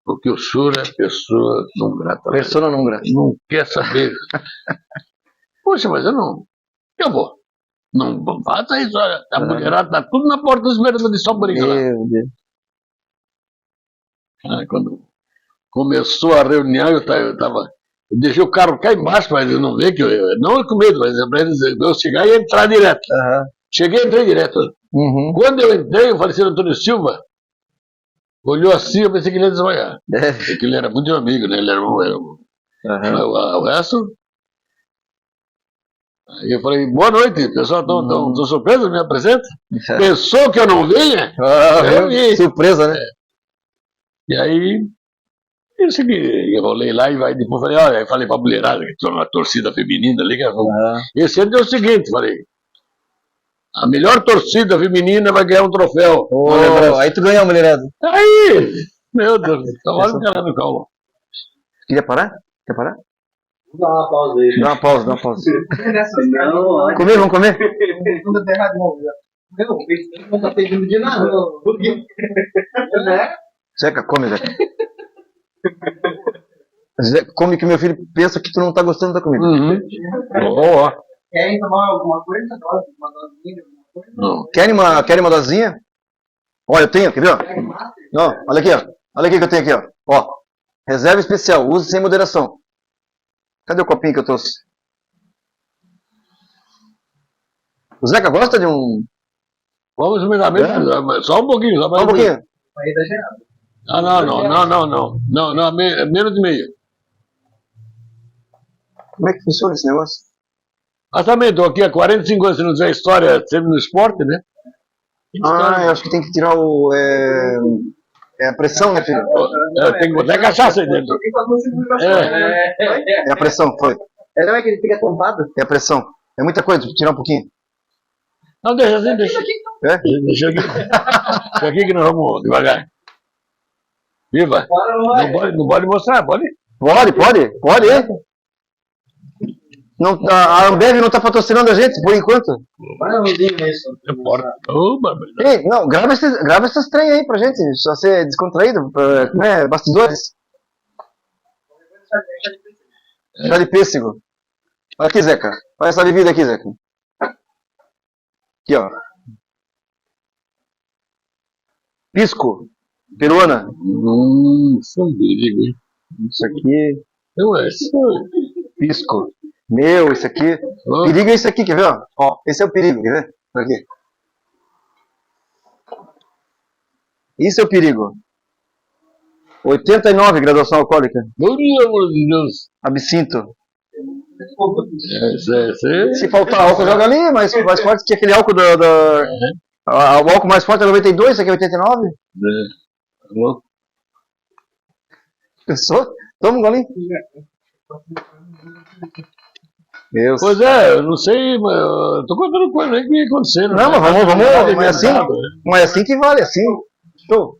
porque o senhor é pessoa não grata. Persona não grata. Não quer saber. Poxa, mas eu não. Eu vou. Não faça isso, olha. A mulherada tá tudo na porta esperando de só briga lá. Meu Deus. Quando começou a reunião, eu deixei o carro cá embaixo, mas eu não vi que eu não com medo, mas eu chegar e entrar direto. Aham. Cheguei e entrei direto. Uhum. Quando eu entrei, o falecido Antônio Silva olhou assim, eu pensei que ele ia desmaiar. Porque ele era muito meu amigo, né? Ele era Aham. o resto. Aí eu falei: boa noite, pessoal, tô surpreso, me apresenta. Pensou que eu não vinha? Eu vim. Surpresa, né? E aí, eu segui, enrolei lá e depois falei: olha, aí falei pra mulherada, que tinha uma torcida feminina ali, que ela falou, esse ano é o seguinte, falei: a melhor torcida feminina vai ganhar um troféu. Aí tu ganhou, mulherada. Aí, meu Deus, olha o cara no colo. Queria parar? Quer parar? Vamos dar uma pausa aí. Dá uma pausa, dá uma pausa. Não, Comer, vamos comer? Não, o Facebook não tá pedindo de nada. Por quê? Né? Zeca, come, Zeca. Zeca, come que meu filho pensa que tu não tá gostando da comida. Ó, ó. Querem tomar alguma coisa? Uma dosinha, alguma coisa? Não. Querem uma dosinha? Olha, eu tenho, quer ver? Ó? Querem master? Não, olha aqui, ó. Olha aqui que eu tenho aqui, ó. Ó, reserva especial, use sem moderação. Cadê o copinho que eu trouxe? O Zeca gosta de um... Vamos experimentar mesmo. Só um pouquinho. Só Só um pouquinho. Tá exagerado. Não, menos de meio. Como é que funciona esse negócio? Mas também estou aqui há 45 anos, se não dizer história, sempre no esporte, né? Ah, eu acho que tem que tirar o... É a pressão, né, filho? Tem que botar cachaça aí dentro. É a pressão, foi. Não é que ele fica tombado? É a pressão. É muita coisa, tirar um pouquinho. Não, deixa assim, deixa. É? Deixa aqui. Deixa aqui que nós vamos devagar. Viva! Fora não vai. Não pode mostrar, pode? Pode. Não tá, a Ambev não tá patrocinando a gente, por enquanto. Vai um dia nisso. Não importa. Ô, barbaridade. Ei, não, grava esses trem aí pra gente, só ser descontraído, né, bastidores. Chá de pêssego. Olha aqui, Zeca. Olha essa bebida aqui, Zeca. Aqui, ó. Pisco. Peruana. Isso é um perigo, hein? Isso aqui. Não é isso. Pisco. Meu, esse aqui. Ó. Perigo é esse aqui, quer ver? Ó, esse é o perigo, quer ver? Olha aqui. Isso é o perigo. 89 graduação alcoólica. Pelo amor de Deus. Absinto. Esse Se faltar álcool, joga ali, mas mais forte que aquele álcool o álcool mais forte é 92, esse aqui é 89. Alô? Pensou? Toma um golinho. Deus. Pois é, eu não sei, mas eu tô contando coisa aí que ia acontecer. Não, mas vamos, mas é assim que vale, assim. Show.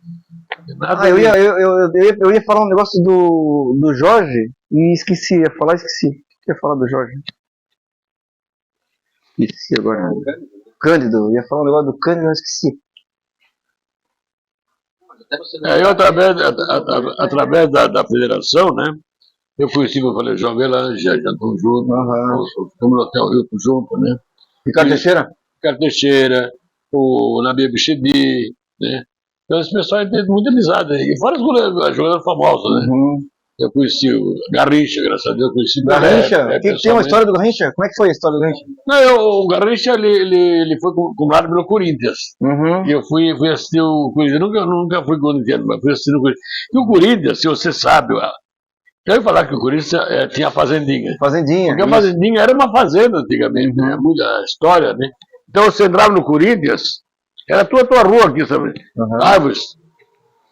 Ah, eu ia falar um negócio do Jorge e esqueci, ia falar do Jorge. Esqueci agora. Cândido, ia falar um negócio do Cândido, mas esqueci. Eu, através da federação, né? Eu conheci, eu falei, João Avelange, já estamos juntos, ficamos no Hotel Rio junto, né? Ricardo Teixeira? Ricardo Teixeira, o Nabia Bichedi, né? Então esse pessoal tem muita amizade, e vários jogadores famosos, né? Eu conheci o Garrincha, graças a Deus, conheci o Garrincha? Tem uma história do Garrincha? Como é que foi a história do Garrincha? Não, o Garrincha, ele foi comprado pelo Corinthians. E eu fui assistir o Corinthians. Nunca fui corintiano, mas fui assistir o Corinthians. E o Corinthians, se você sabe, eu ia falar que o Corinthians tinha fazendinha. Fazendinha. Porque a fazendinha era uma fazenda antigamente, né? Muita história, né? Então você entrava no Corinthians, era a tua rua aqui, sabe? Árvores.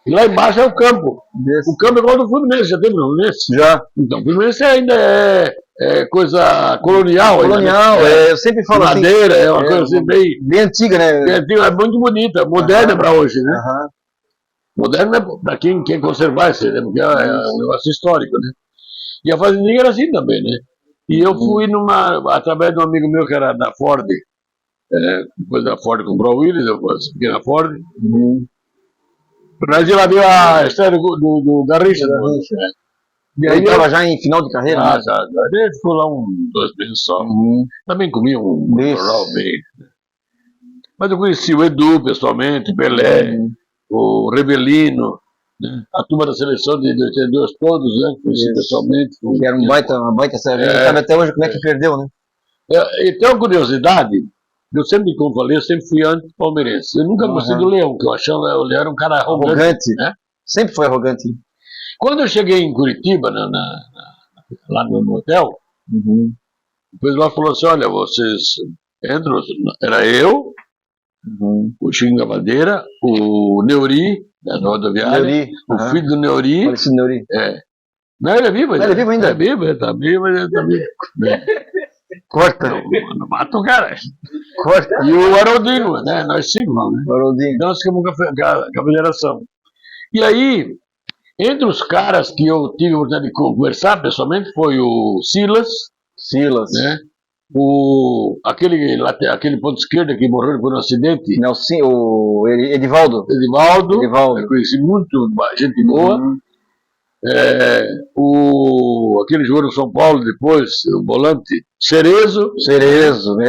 E lá embaixo é o campo. O campo é igual do Fluminense, já tem Fluminense? Já. Então, o Fluminense ainda é coisa colonial. Colonial, ainda, né? Eu sempre falo assim. Madeira, é uma coisa assim bem antiga, né? Bem antiga, é muito bonita, moderna para hoje, né? Moderna é para quem quer conservar isso, né? Porque é um negócio histórico, né? E a fazendinha era assim também, né? E eu fui através de um amigo meu que era da Ford, depois da Ford comprou o Willis, depois a pequena Ford. Nós lá viu a história do Garrincha. E aí estava já em final de carreira? Já. Ele ficou lá 2 meses só. Também comia um jornal bem. Mas eu conheci o Edu pessoalmente, o Pelé, o Rebelino, né? A turma da seleção de 82 todos, né? Conheci pessoalmente. Que era uma baita série. Sabe até hoje como é que perdeu, né? E tem uma curiosidade. Eu sempre, como falei, eu sempre fui anti-palmeirense. Eu nunca gostei do Leão, que eu achava o Leão era um cara arrogante. Né? Sempre foi arrogante. Quando eu cheguei em Curitiba, lá no hotel, depois lá falou assim, olha, vocês entram, era eu, o Chico Gavadeira, o Neuri, da rodoviária, o filho do Neuri. Falecido Neuri. Não, ele é vivo ainda. Ele é vivo ainda? É vivo, ele tá vivo, ele tá vivo. Corta. Não mata o cara. Corta. E o Haroldinho, né? Nós 5, né? Haroldinho. Então nós ficamos com a federação. E aí, entre os caras que eu tive a oportunidade de conversar pessoalmente, foi o Silas, né? aquele ponto esquerdo que morreu por um acidente, Nelson, o Edivaldo. Edivaldo, Edivaldo. eu conheci muito, gente boa. Aquele jogador do São Paulo depois, o volante, Cerezo. Cerezo E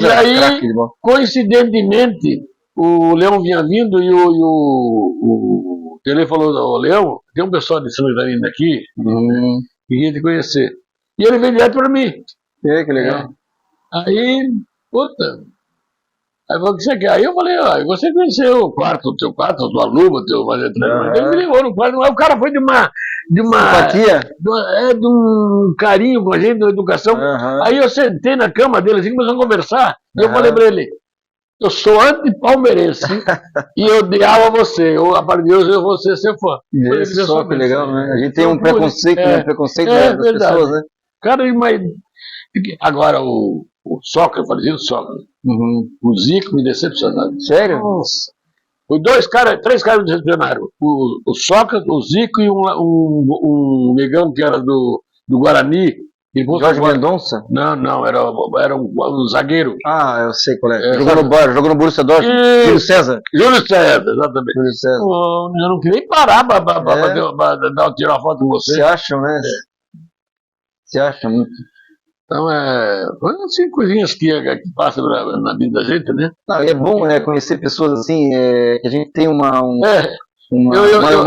era aí, craque de bola. coincidentemente, o Leão vinha vindo e o Tele falou, ô Leão, tem um pessoal de Santa Catarina aqui, que queria te conhecer. E ele veio direto para mim. Que legal. Aí, puta. Aí falou, o que você quer? Aí eu falei, você conheceu o teu quarto, a tua luva, o teu treinamento. Ele me ligou no quarto, mas o cara foi de uma Simpatia? de um carinho com a gente na educação. Aí eu sentei na cama dele assim, começamos a conversar. E eu falei pra ele, eu sou anti-palmeirense e eu odiava você. A partir de hoje eu vou ser seu fã. Isso, só que legal, né? A gente tem um preconceito, preconceito das verdade. pessoas, né? Cara, mas agora o Sócrates, o falecido Sócrates, o Zico me decepcionaram. Sério? Nossa. Foi três caras me decepcionaram. O Sócrates, o Zico e um negão que era do Guarani. Jorge Mendonça? Não, era um zagueiro. Eu sei qual é. Jogou no Borussia Dortmund. Júlio César, exatamente. Júlio César. Eu não queria nem parar para tirar uma foto com você. Se acham, né? Se acham muito. Então, assim, coisinhas que passam na vida da gente, né? Não, é bom, né, conhecer pessoas assim, que a gente tem uma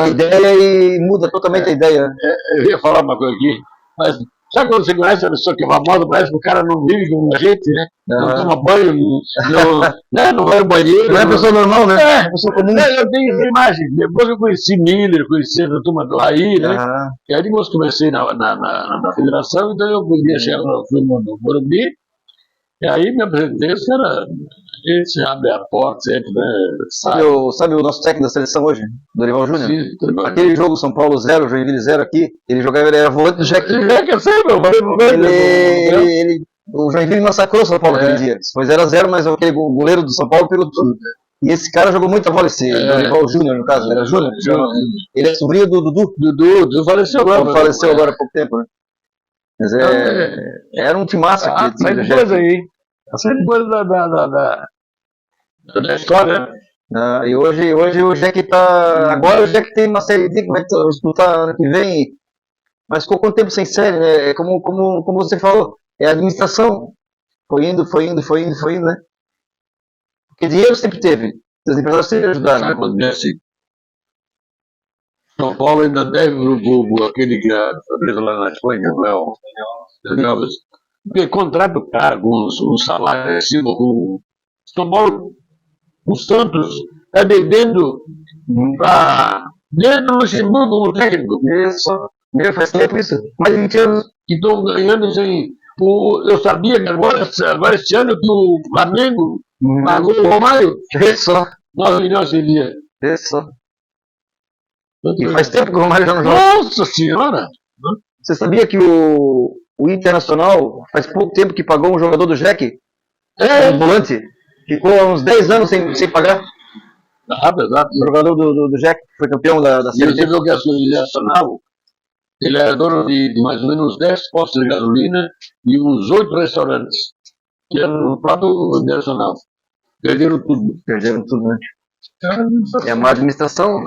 ideia e muda totalmente a ideia. Eu ia falar uma coisa aqui, mas sabe quando você conhece a pessoa que é famosa, parece que o cara não vive como a gente, né? Não toma banho, não vai no banheiro. Não é pessoa normal, né? É pessoa comum. Eu tenho essa imagem. Depois eu conheci Miller, conheci a turma do Raí, né? E aí depois comecei na federação, então eu podia chegar fui no Morumbi, e aí me apresentei, esse abre a porta sempre, né? Sabe o nosso técnico da seleção hoje, Dorival Júnior? Sim, aquele jogo São Paulo 0, Joinville 0 aqui, ele jogava, ele era volante do Jack. Eu sei, meu, o Joinville massacrou o São Paulo aquele dia. Foi 0x0, mas aquele goleiro do São Paulo pegou tudo. E esse cara jogou muita bola, esse Dorival Júnior, no caso, era Júnior. Ele é sobrinho do Dudu. Dudu faleceu agora. Faleceu agora há pouco tempo, né? Mas era um timaço aquele time do Jack. Essa coisa da história. E hoje o Jack tá. Agora o Jack tem uma série D que vai disputar ano que vem. Mas ficou quanto tempo sem série, né? Como você falou, é a administração. Foi indo, né? Porque dinheiro sempre teve. Os empresários sempre ajudaram. Sabe quando é assim? São Paulo ainda deve aquele que foi preso lá na Espanha, o Daniel. Porque contrata o cara com um salário acima com São Paulo, o Santos está devendo dentro do Luxemburgo como técnico. Isso. Faz tempo isso. Mais de 20 anos. Que estão ganhando isso aí. Eu sabia que agora esse ano que o Flamengo pagou o Romário. Só. 9 milhões de dia. Só. E faz tempo que o Romário já não joga. Nossa Senhora! Você sabia que o Internacional faz pouco tempo que pagou um jogador do Jack? Um volante. Ficou há uns 10 anos sem pagar. Exato. O jogador do Jack, que foi campeão da Série D. Você viu que a Internacional, ele era dono de mais ou menos 10 postos de gasolina e uns 8 restaurantes. Que era no próprio Internacional. Perderam tudo, né? É uma administração.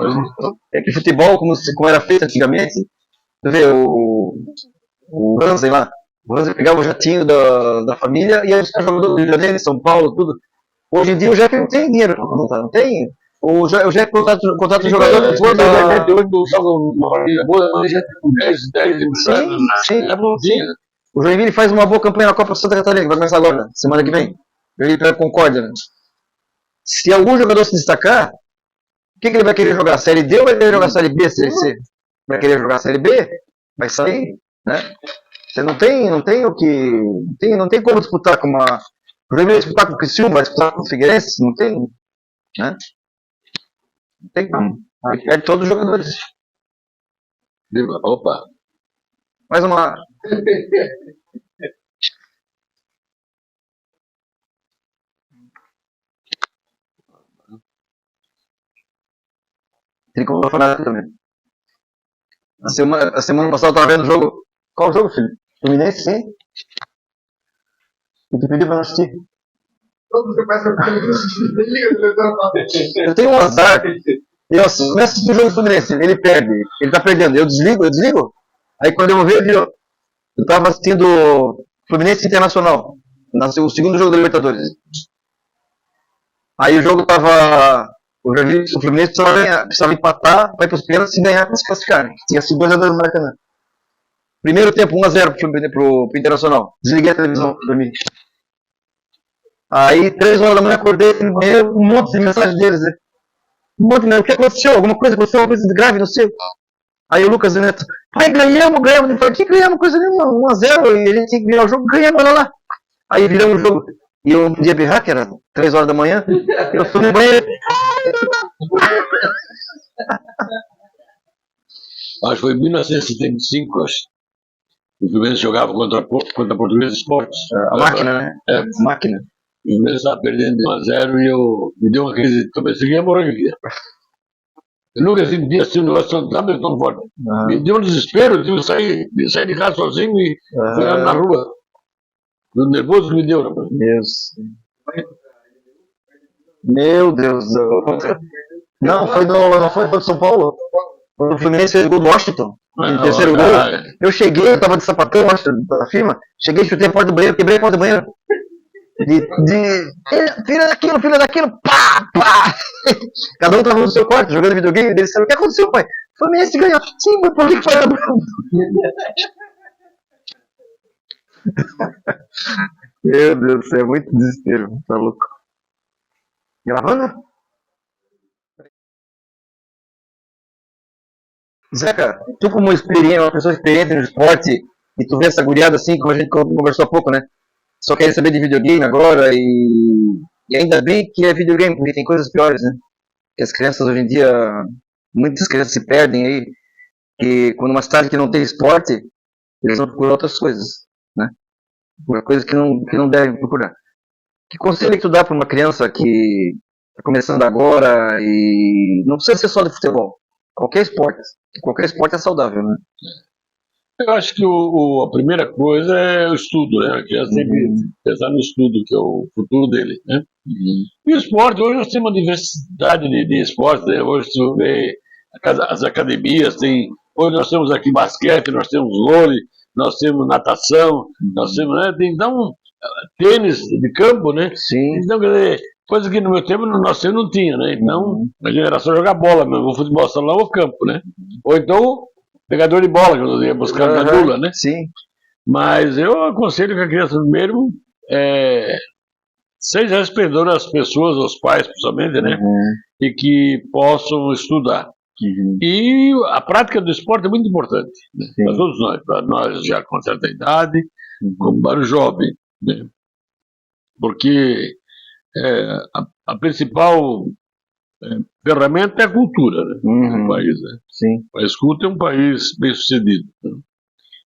É que futebol, como era feito antigamente, você vê o Ranzen lá. O Ranzen pegava o jatinho da família e aí os caras jogadores do Rio de Janeiro, São Paulo, tudo. Hoje em dia o Jack não tem dinheiro, não tem. O Jack contrata o jogador. Hoje joga uma partida boa, mas já tem 10 anos. Sim. O Joinville faz uma boa campanha na Copa Santa Catarina, que vai começar agora, semana que vem. O Joinville pega Concórdia, né? Se algum jogador se destacar, o que ele vai querer jogar? Série D ou vai querer jogar Série B, Série C? Vai querer jogar Série B? Vai sair, né? Você não tem o que. Não tem como disputar com uma. O Joinville vai disputar com o Criciúma, vai disputar com o Figueirense, não tem. Né? Não tem como. Aí perde todos os jogadores. Opa! Mais uma. Tricolor fanático também. A semana passada eu estava vendo o jogo. Qual jogo, filho? Fluminense, sim? E tu pediu pra não assistir. Todos os pais Eu tenho um azar. Eu começo a assistir o jogo do Fluminense, ele perde, ele tá perdendo. Eu desligo. Aí quando eu vou ver, eu tava assistindo Fluminense Internacional, o segundo jogo da Libertadores. Aí o jogo tava. O Fluminense precisava empatar, vai pros pênaltis e ganhar pra se classificar. Tinha sido 2-2 no Maracanã. Primeiro tempo, 1-0 pro Internacional. Desliguei a televisão, dormi. Aí, 3 horas da manhã, acordei no banheiro, um monte de mensagens deles, né? Um monte, né? O que aconteceu? Alguma coisa aconteceu, alguma coisa grave, não sei. Aí o Lucas Neto, pai, ganhamos. Eu falei, que ganhamos? Coisa nenhuma, 1-0, e a gente tinha que virar o jogo, ganhamos, olha lá. Aí viramos o jogo. E eu não podia berrar, que era 3 horas da manhã. Eu fui no banheiro. Acho que foi em 1975, acho. O Fluminense jogava contra a Portuguesa Esportes. A máquina, né? É. Máquina. O Fluminense estava perdendo de 1-0 e me deu uma crise. Comecei a morrer de vida. Eu nunca senti assim um negócio tão forte. Me deu um desespero, eu tive que sair de casa sozinho e fui lá na rua. Do nervoso que me deu, rapaz. Meu Deus. Não foi contra São Paulo. O Fluminense fez o gol do Washington. No terceiro gol. Eu cheguei, eu tava de sapatão, da firma. Cheguei, chutei a porta do banheiro, quebrei a porta do banheiro. Filha daquilo, pá! Cada um tava no seu quarto, jogando videogame. Eles disseram, o que aconteceu, pai? O Fluminense ganhou. Sim, mas por que foi a Meu Deus do céu, é muito desespero, tá louco. Gravando? Zeca, tu como uma pessoa experiente no esporte, e tu vê essa guriada assim, como a gente conversou há pouco, né? Só quer saber de videogame agora e ainda bem que é videogame, porque tem coisas piores, né? Que as crianças hoje em dia, muitas crianças se perdem aí, que quando uma cidade que não tem esporte, eles vão procurar outras coisas, né? Por coisas que não devem procurar. Que conselho que tu dá para uma criança que está começando agora e não precisa ser só de futebol, qualquer esporte é saudável, né? Eu acho que a primeira coisa é o estudo, né? A criança tem que pensar no estudo, que é o futuro dele, né? E o esporte, hoje nós temos uma diversidade de esportes, né? Hoje você vê as academias, hoje nós temos aqui basquete, nós temos vôlei, nós temos natação, nós temos, né? Então, tênis de campo, né? Sim. Então, quer dizer, coisa que no meu tempo, no nosso tempo não tinha, né? Então, a geração joga bola mesmo, o futebol salão ou campo, né? Ou então, pegador de bola, que eu ia buscar na medula, né? Sim. Mas eu aconselho que a criança primeiro seja respeitadora às pessoas, aos pais, principalmente, né? E que possam estudar. E a prática do esporte é muito importante, né? Para todos nós, para nós já com certa idade, como para o jovem, né? Porque a principal ferramenta é a cultura, né? Do país, né? Sim. O país culto é um país bem sucedido, né?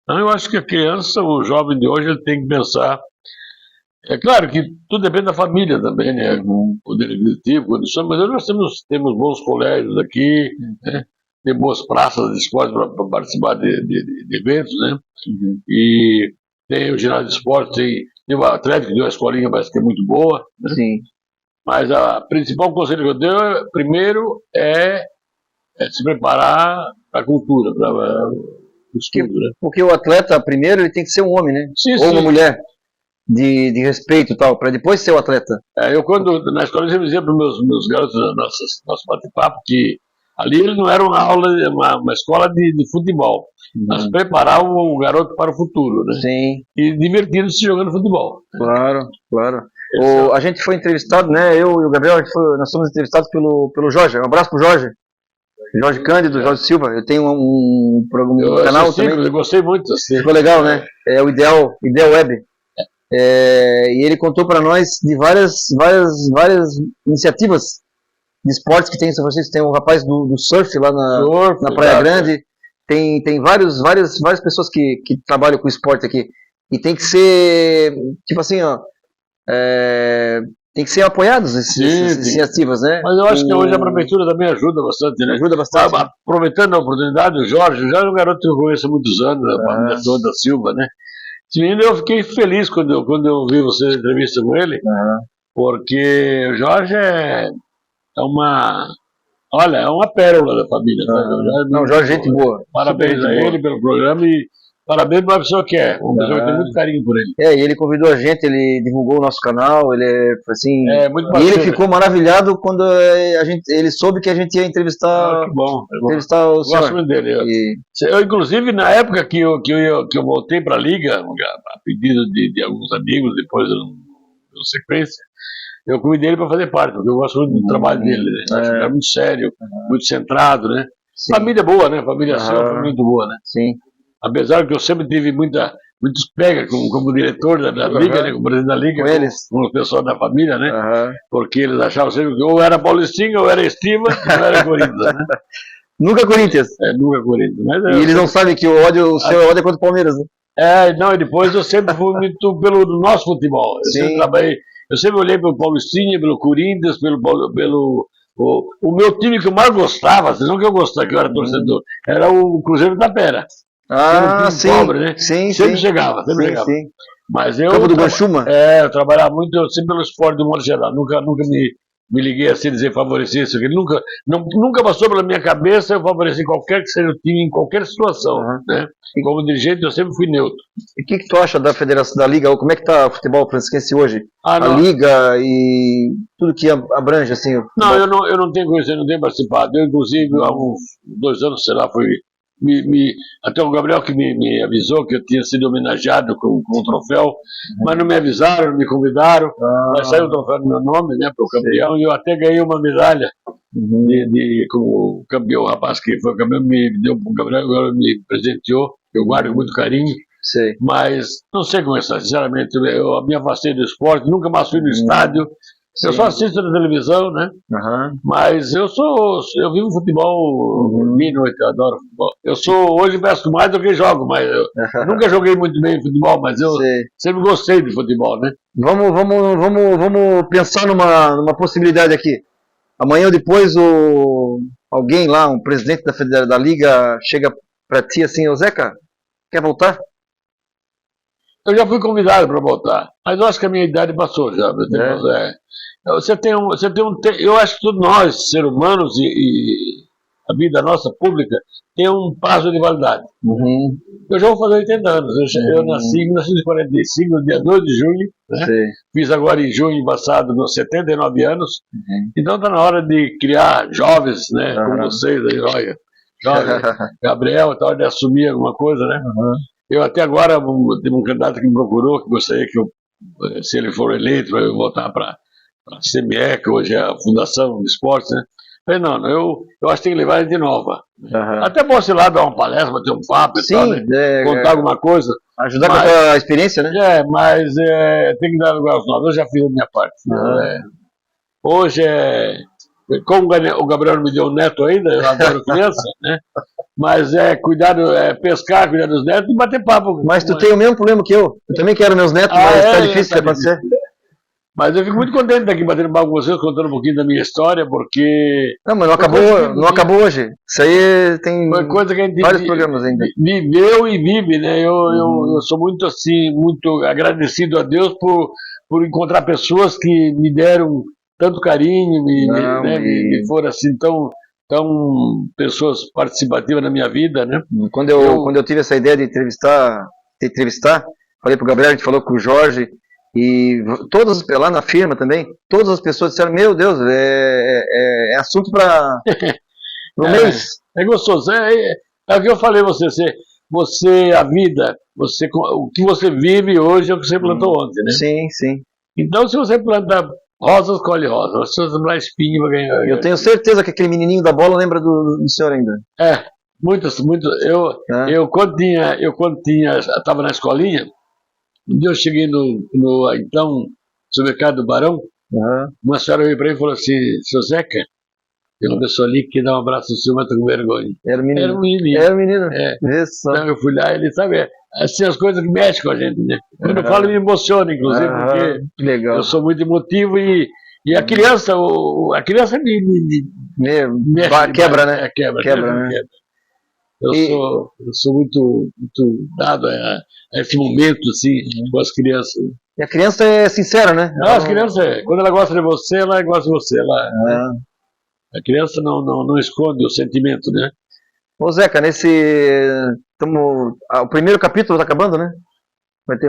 Então eu acho que a criança, o jovem de hoje, ele tem que pensar. É claro que tudo depende da família também, né? Poder aquisitivo, condição, mas nós temos bons colégios aqui, né? Tem boas praças de esporte para participar de eventos, né? E tem o ginásio de esporte, tem o Atlético, que deu uma escolinha, mas que é muito boa, né? Sim. Mas a principal conselho que eu dou, primeiro, é se preparar para a cultura, para o estudo, né? Porque o atleta, primeiro, ele tem que ser um homem, né? Sim, ou uma mulher de respeito e tal, para depois ser o atleta. Eu, quando na escola, eu dizia para os meus garotos, nosso bate-papo, que ali ele não era uma aula, uma escola de futebol. Nós preparávamos o garoto para o futuro, né? Sim. E divertindo-se jogando futebol. Claro, claro. A gente foi entrevistado, né? Eu e o Gabriel, nós fomos entrevistados pelo Jorge. Um abraço pro Jorge. Jorge Cândido, Jorge Silva. Eu tenho um canal também. Eu gostei muito assim. Ficou legal, né? É o Ideal Web. E ele contou para nós de várias iniciativas de esportes que tem em São Francisco. Tem um rapaz do surf lá na Praia Grande. Tem várias pessoas que trabalham com esporte aqui. E tem que ser, tipo assim, ó, tem que ser apoiados essas iniciativas, né? Mas eu acho que hoje a prefeitura também ajuda bastante, né? Ajuda bastante. Aproveitando a oportunidade, o Jorge já é um garoto que eu conheço há muitos anos, a família toda da Silva, né? Esse menino, eu fiquei feliz quando eu vi você na entrevista com ele, porque o Jorge olha, é uma pérola da família. Sabe? Não, Jorge, gente boa. Parabéns Super a gente ele pelo programa e parabéns para a pessoa que é. Uma pessoa que tem muito carinho por ele. E ele convidou a gente, ele divulgou o nosso canal, ele assim. Muito E bacana. ele ficou maravilhado quando ele soube que a gente ia entrevistar. Que bom. Entrevistar o senhor. Gosto muito dele. Eu, inclusive, na época que eu voltei para a Liga, a pedido de alguns amigos, depois na sequência, eu convidei ele para fazer parte, porque eu gosto muito do trabalho dele, né? Acho que é muito sério, muito centrado, né? Sim. Família boa, né? Família sua foi muito boa, né? Sim. Apesar que eu sempre tive muitos pega como diretor da Liga, né? Como presidente da Liga, com o pessoal da família, né? Porque eles achavam sempre que ou era Paulistinha, ou era Estima, ou era Corinthians, né? Nunca Corinthians. Nunca Corinthians. Mas e eles não sabem que o seu ódio é contra o Palmeiras, né? Não, e depois eu sempre fui muito pelo nosso futebol. Eu sempre olhei pelo Paulistinha, pelo Corinthians, o meu time que eu mais gostava, não que eu gostava, que eu era torcedor, era o Cruzeiro da Tapera. Ah, sim. Pobre, né? Sim, sempre chegava. Sim. Mas eu. Campo do Guanchuma? Eu trabalhava muito sempre pelo esporte do modo geral. Nunca me liguei assim, dizer favorecer isso aqui. Nunca passou pela minha cabeça eu favorecer qualquer que seja o time em qualquer situação. Né? Como dirigente, eu sempre fui neutro. E o que tu acha da Federação da Liga? Como é que está o futebol francisquense hoje? A Liga e tudo que abrange, assim. Não, eu não tenho conhecido, não tenho participado. Eu, inclusive, há uns 2 anos, sei lá, até o Gabriel que me avisou que eu tinha sido homenageado com um troféu, mas não me avisaram, não me convidaram. Mas saiu o troféu no meu nome, né, para o campeão, e eu até ganhei uma medalha como campeão. O rapaz que foi campeão me deu para o Gabriel, agora me presenteou, eu guardo com muito carinho. Sei. Mas não sei como é, sinceramente, eu me afastei do esporte, nunca mais fui no estádio. Sim. Eu só assisto na televisão, né? Mas eu vivo futebol dia e noite, eu adoro futebol. Hoje peço mais do que jogo, mas eu nunca joguei muito bem futebol, mas eu sempre gostei de futebol, né? Vamos pensar numa possibilidade aqui. Amanhã ou depois alguém lá, um presidente da Liga, chega pra ti assim, ô Zeca, quer voltar? Eu já fui convidado para voltar, mas eu acho que a minha idade passou já. Eu acho que todos nós, seres humanos e a vida nossa pública, tem um prazo de validade. Eu já vou fazer 80 anos. Eu nasci em 1945, no dia 2 de julho. Né? Fiz agora em junho passado, meus 79 anos. Então está na hora de criar jovens, né, como vocês, aí, olha, jovem, Gabriel, está na hora de assumir alguma coisa, né? Eu até agora, teve um candidato que me procurou, que gostaria que se ele for eleito, eu voltar para a CME, que hoje é a Fundação de Esportes, né? Falei, não, eu acho que tem que levar ele de nova. Até posso ir lá dar uma palestra, bater um papo e tal, né? Contar alguma coisa. Ajudar com a tua experiência, né? Mas tem que dar lugar aos novos. Eu já fiz a minha parte. Hoje como o Gabriel não me deu um neto ainda, eu adoro criança, né? Mas pescar, cuidar dos netos e bater papo. Mas tu tem o mesmo problema que eu. Eu também quero meus netos, mas tá difícil de acontecer. Mas eu fico muito contente de estar aqui batendo papo com vocês, contando um pouquinho da minha história, porque... Não, mas não acabou hoje. Isso aí tem coisa que a gente vários programas ainda. Viveu e vive, né? Eu sou muito assim, muito agradecido a Deus por encontrar pessoas que me deram tanto carinho, me foram assim tão pessoas participativas na minha vida, né? Quando eu tive essa ideia de entrevistar, falei pro Gabriel, a gente falou com o Jorge, e lá na firma também, todas as pessoas disseram, meu Deus, é assunto para no mês. É gostoso, é o que eu falei a você, a vida, o que você vive hoje é o que você plantou ontem, né? Sim. Então se você planta rosas, colhe rosas, se você plantar espinho, vai ganhar. Eu tenho certeza que aquele menininho da bola lembra do senhor ainda. Muitos. Eu quando estava na escolinha, um dia eu cheguei no então supermercado do Barão, uma senhora veio para mim e falou assim, seu Zeca, tem uma pessoa ali que dá um abraço no senhor, mas tá com vergonha. Era o menino. Então eu fui lá, ele sabe, assim as coisas que mexem com a gente, né? Quando eu falo, me emociona, inclusive, porque legal. Eu sou muito emotivo e a criança, me quebra, né? Quebra. Eu sou muito dado a esse momento, assim, com as crianças. E a criança é sincera, né? Não, as crianças, quando ela gosta de você, ela gosta de você. A criança não esconde o sentimento, né? Ô Zeca, o primeiro capítulo tá acabando, né?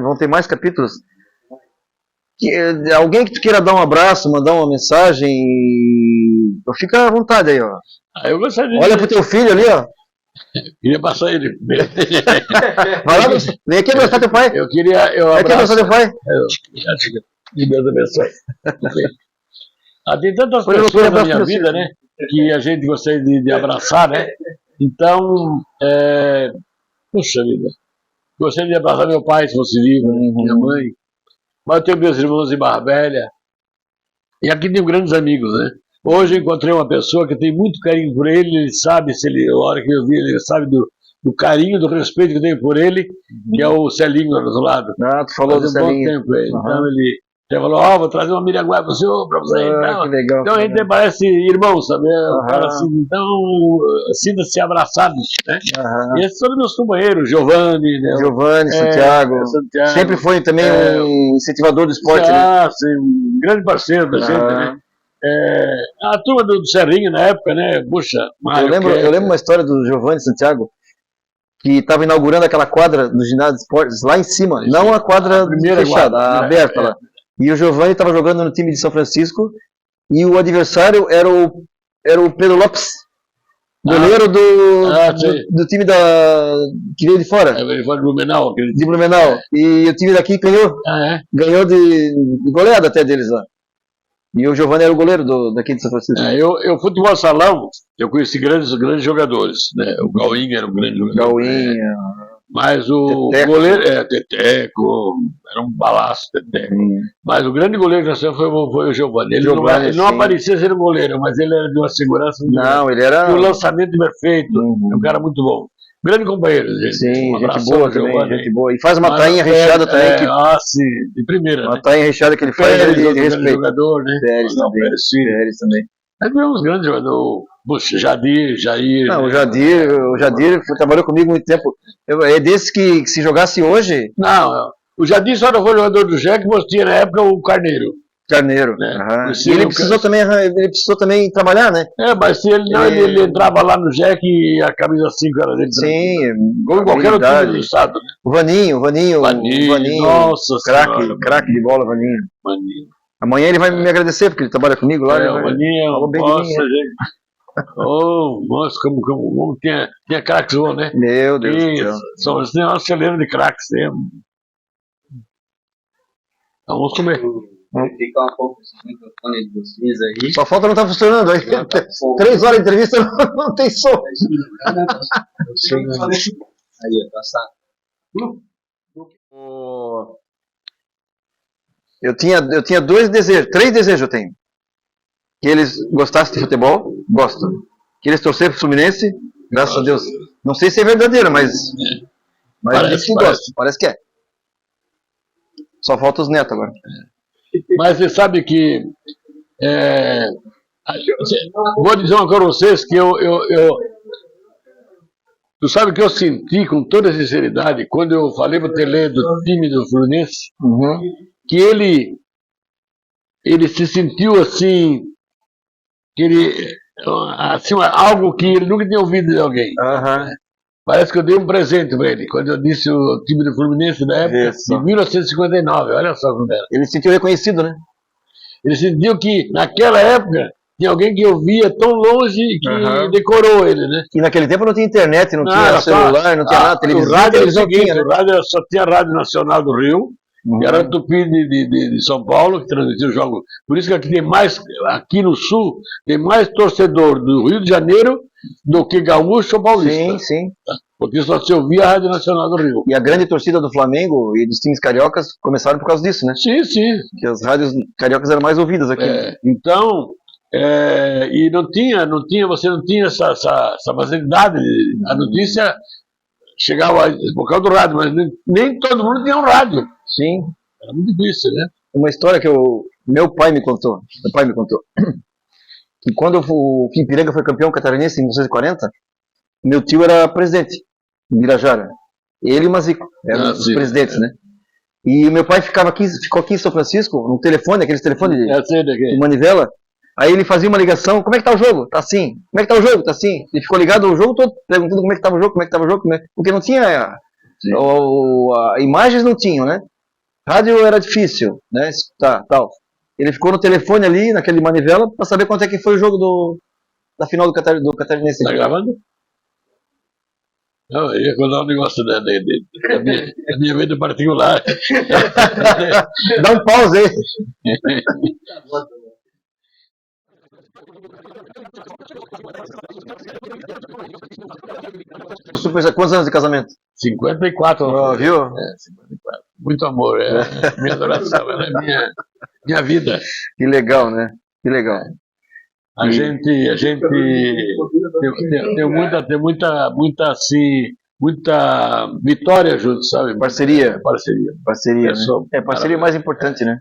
Vão ter mais capítulos. Alguém que tu queira dar um abraço, mandar uma mensagem, fica à vontade aí, ó. Eu gostaria Olha pro teu filho ali, ó. Queria passar ele. Vai lá, vem aqui abraçar teu pai. Eu queria. Vem aqui abraçar teu pai. Que Deus abençoe. Tem tantas Foi pessoas na minha vida, né? Que a gente gostaria de abraçar, né? Então, puxa vida. Gostaria de abraçar meu pai, se fosse vivo, né? Minha mãe. Mas eu tenho meus irmãos em Barra Velha. E aqui tenho grandes amigos, né? Hoje eu encontrei uma pessoa que tem muito carinho por ele sabe, a hora que eu vi ele, sabe do carinho, do respeito que eu tenho por ele, que é o Celinho lá do outro lado. Ah, tu falou do Celinho. Tempo, então ele falou, vou trazer uma miraguá para você. Então, que legal. Então a gente parece irmão, sabe? Assim, então, sinta-se abraçados, né? E esses são meus companheiros, Giovanni, né? Santiago. Sempre foi também um incentivador do esporte, né? Sim, um grande parceiro da gente, né? A turma do Serrinho na época, né? Puxa, eu lembro uma história do Giovanni Santiago, que estava inaugurando aquela quadra do ginásio de esportes lá em cima, não a quadra fechada, a aberta lá. E o Giovanni estava jogando no time de São Francisco e o adversário era o Pedro Lopes, goleiro do time que veio de fora. Ele foi de Blumenau, acredito. De Blumenau. E o time daqui ganhou de goleada até deles lá. E o Giovanni era o goleiro daqui de São Francisco. Eu futebol salão, eu conheci grandes jogadores, né? O Gauinho era um grande jogador. Mas o goleiro, Teteco, era um balaço, Teteco. Mas o grande goleiro que foi o Giovanni. Ele não aparecia ser um goleiro, mas ele era de uma segurança. Ele era. Um lançamento perfeito. É um cara muito bom. Grande companheiro, gente. Sim, gente boa também, gente boa. E faz uma tainha recheada também. Sim, de primeira. Uma tainha recheada que ele faz de respeito. Jogador, né? Pérez também. Aí tivemos grandes jogadores. Puxa, Jair. Não, o Jadir trabalhou comigo muito tempo. É desse que se jogasse hoje. Não, o Jadir só não foi jogador do Jack, mas tinha na época o Carneiro. Né? E ele precisou também trabalhar, né? Mas se ele entrava lá no Jack e a camisa 5 era dele. Sim, como em qualquer outro time do estado. Né? O Vaninho. Nossa, craque de bola, Vaninho. Amanhã ele vai me agradecer, porque ele trabalha comigo lá. O Vaninho, falou bem de mim, gente. Nossa, como tinha craques, né? Meu Deus do céu. Nós se lembra de craques, sempre. Então vamos comer. Ficar um pouco esse microfone de vocês aí. Só falta não estar funcionando aí. 3 horas de entrevista não tem som. Aí, passar. Eu tinha 2 desejos, 3 desejos eu tenho. Que eles gostassem de futebol, gostam. Que eles torcerem pro Fluminense, graças a Deus. Não sei se é verdadeiro, mas parece que é. Só falta os netos agora. Mas você sabe que vou dizer uma coisa para vocês que tu sabe que eu senti com toda sinceridade quando eu falei para o Tele do time do Fluminense que ele se sentiu assim, assim, algo que ele nunca tinha ouvido de alguém. Parece que eu dei um presente para ele, quando eu disse o time do Fluminense da época, de 1959, olha só como era. Ele se sentiu reconhecido, né? Ele sentiu que, naquela época, tinha alguém que ouvia tão longe que decorou ele, né? E naquele tempo não tinha internet, não tinha celular, não tinha nada, televisão. O rádio era o seguinte, o rádio só tinha a Rádio Nacional do Rio, que era a Tupi de São Paulo, que transmitia o jogo. Por isso que aqui no Sul, tem mais torcedor do Rio de Janeiro do que gaúcho ou paulista. Sim. Porque só se ouvia a Rádio Nacional do Rio. E a grande torcida do Flamengo e dos times cariocas começaram por causa disso, né? Sim. Que as rádios cariocas eram mais ouvidas aqui. Então, e você não tinha essa facilidade. A notícia chegava por causa do rádio, mas nem todo mundo tinha um rádio. Sim. Era muito difícil, né? Uma história que meu pai me contou. Que quando o Ipiranga foi campeão catarinense em 1940, Meu tio era presidente em Birajara. Ele e o Mazico eram os presidentes, né? E meu pai ficou aqui em São Francisco, no telefone, aqueles telefones de manivela. Aí ele fazia uma ligação, como é que tá o jogo? Tá assim. Como é que tá o jogo? Tá assim. Ele ficou ligado o jogo todo, perguntando como é que tava o jogo, porque não tinha, imagens não tinham, né? Rádio era difícil, né? Escutar, tal. Ele ficou no telefone ali, naquele manivela, para saber quanto é que foi o jogo da final do Catarinense. Tá gravando? Não, eu ia contar um negócio da minha vida particular. Dá um pause aí. Quantos anos de casamento? 54. Viu? 54. Muito amor, minha adoração, ela é minha vida. Que legal, né? Que legal. A gente tem muita vitória junto, sabe? Parceria. Parceria, né? Parceria é mais importante, né?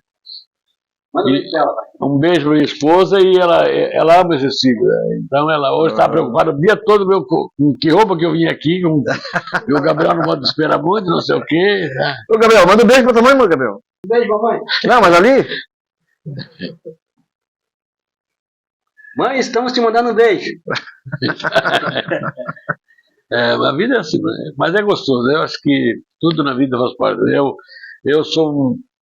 Um beijo para minha esposa e ela ama esse ciclo. Então ela hoje está preocupada o dia todo com que roupa que eu vim aqui, o Gabriel não pode esperar muito, não sei o quê. Né? Ô Gabriel, manda um beijo para tua mãe, Gabriel. Um beijo, mamãe. Não, mas ali... Mãe, estamos te mandando um beijo. A vida é assim, mas é gostoso. Eu acho que tudo na vida faz parte.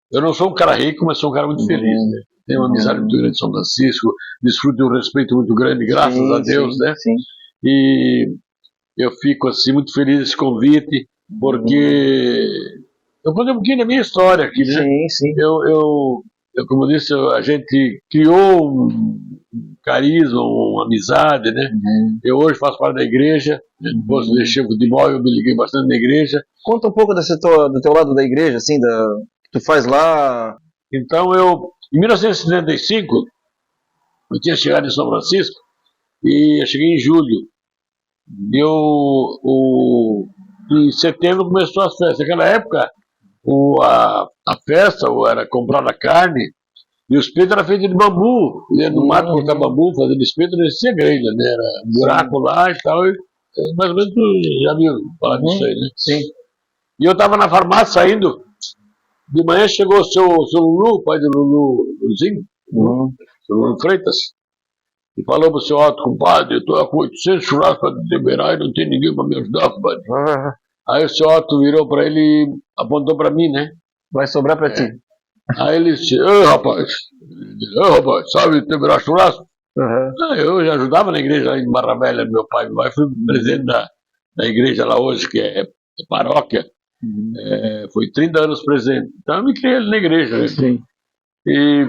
Eu não sou um cara rico, mas sou um cara muito feliz. Né? Tenho uma amizade muito grande em São Francisco, desfruto de um respeito muito grande, graças a Deus, né? Sim. E eu fico assim muito feliz desse convite, porque eu contei um pouquinho da minha história aqui, né? Sim. Eu, como eu disse, a gente criou um carisma, uma amizade, né? Eu hoje faço parte da igreja, depois deixei o futebol, eu me liguei bastante na igreja. Conta um pouco do teu lado da igreja, assim, que tu faz lá. Então em 1975, eu tinha chegado em São Francisco e eu cheguei em julho. Em setembro começou as festas. Naquela época, a festa era comprada carne e o espeto era feito de bambu. Ia no mato cortar bambu, fazendo espeto, não existia grelha, né? Era um buraco lá e tal. Mais ou menos tu já viu falar disso aí, né? Sim. E eu estava na farmácia saindo. De manhã chegou o seu Lulu, pai do Luluzinho, seu Lulu Freitas, e falou para o seu Otto, compadre, eu estou com 800 churrascos para liberar e não tem ninguém para me ajudar, compadre. Aí o seu Otto virou para ele e apontou para mim, né? Vai sobrar para ti. Aí ele disse, rapaz, sabe liberar churrasco? Eu já ajudava na igreja lá em Barra Velha, meu pai. Meu pai foi presidente da igreja lá hoje, que é paróquia. Foi 30 anos presidente. Então eu me criei na igreja. Né? Sim. E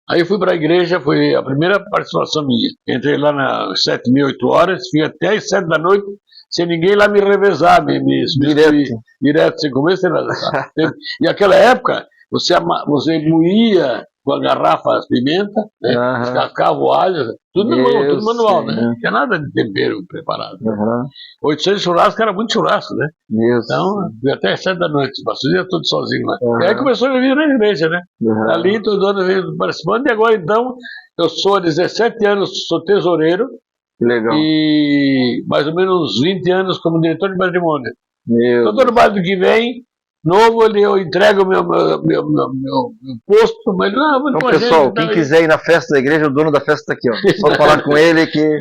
aí fui para a igreja, foi a primeira participação minha. Entrei lá nas 7, 8 horas, fiquei até às 7 da noite, sem ninguém lá me revezar, direto, sem comer, sem nada. E naquela época, você moía com a garrafa as pimenta, né? Descascava o alho, tudo manual, né? Não tinha nada de tempero preparado. 800 churrascos era muito churrasco, né? Então, fui até às 7 da noite, passei o dia todo sozinho lá. E aí começou a minha vida na igreja, né? Ali, todo ano eu participando, e agora então, eu sou há 17 anos, sou tesoureiro. Legal. E mais ou menos uns 20 anos como diretor de patrimônio. Todo ano que vem, novo, eu entrego o meu posto, mas não, então, pessoal, quem quiser ir na festa da igreja, o dono da festa está aqui, ó. Só falar com ele que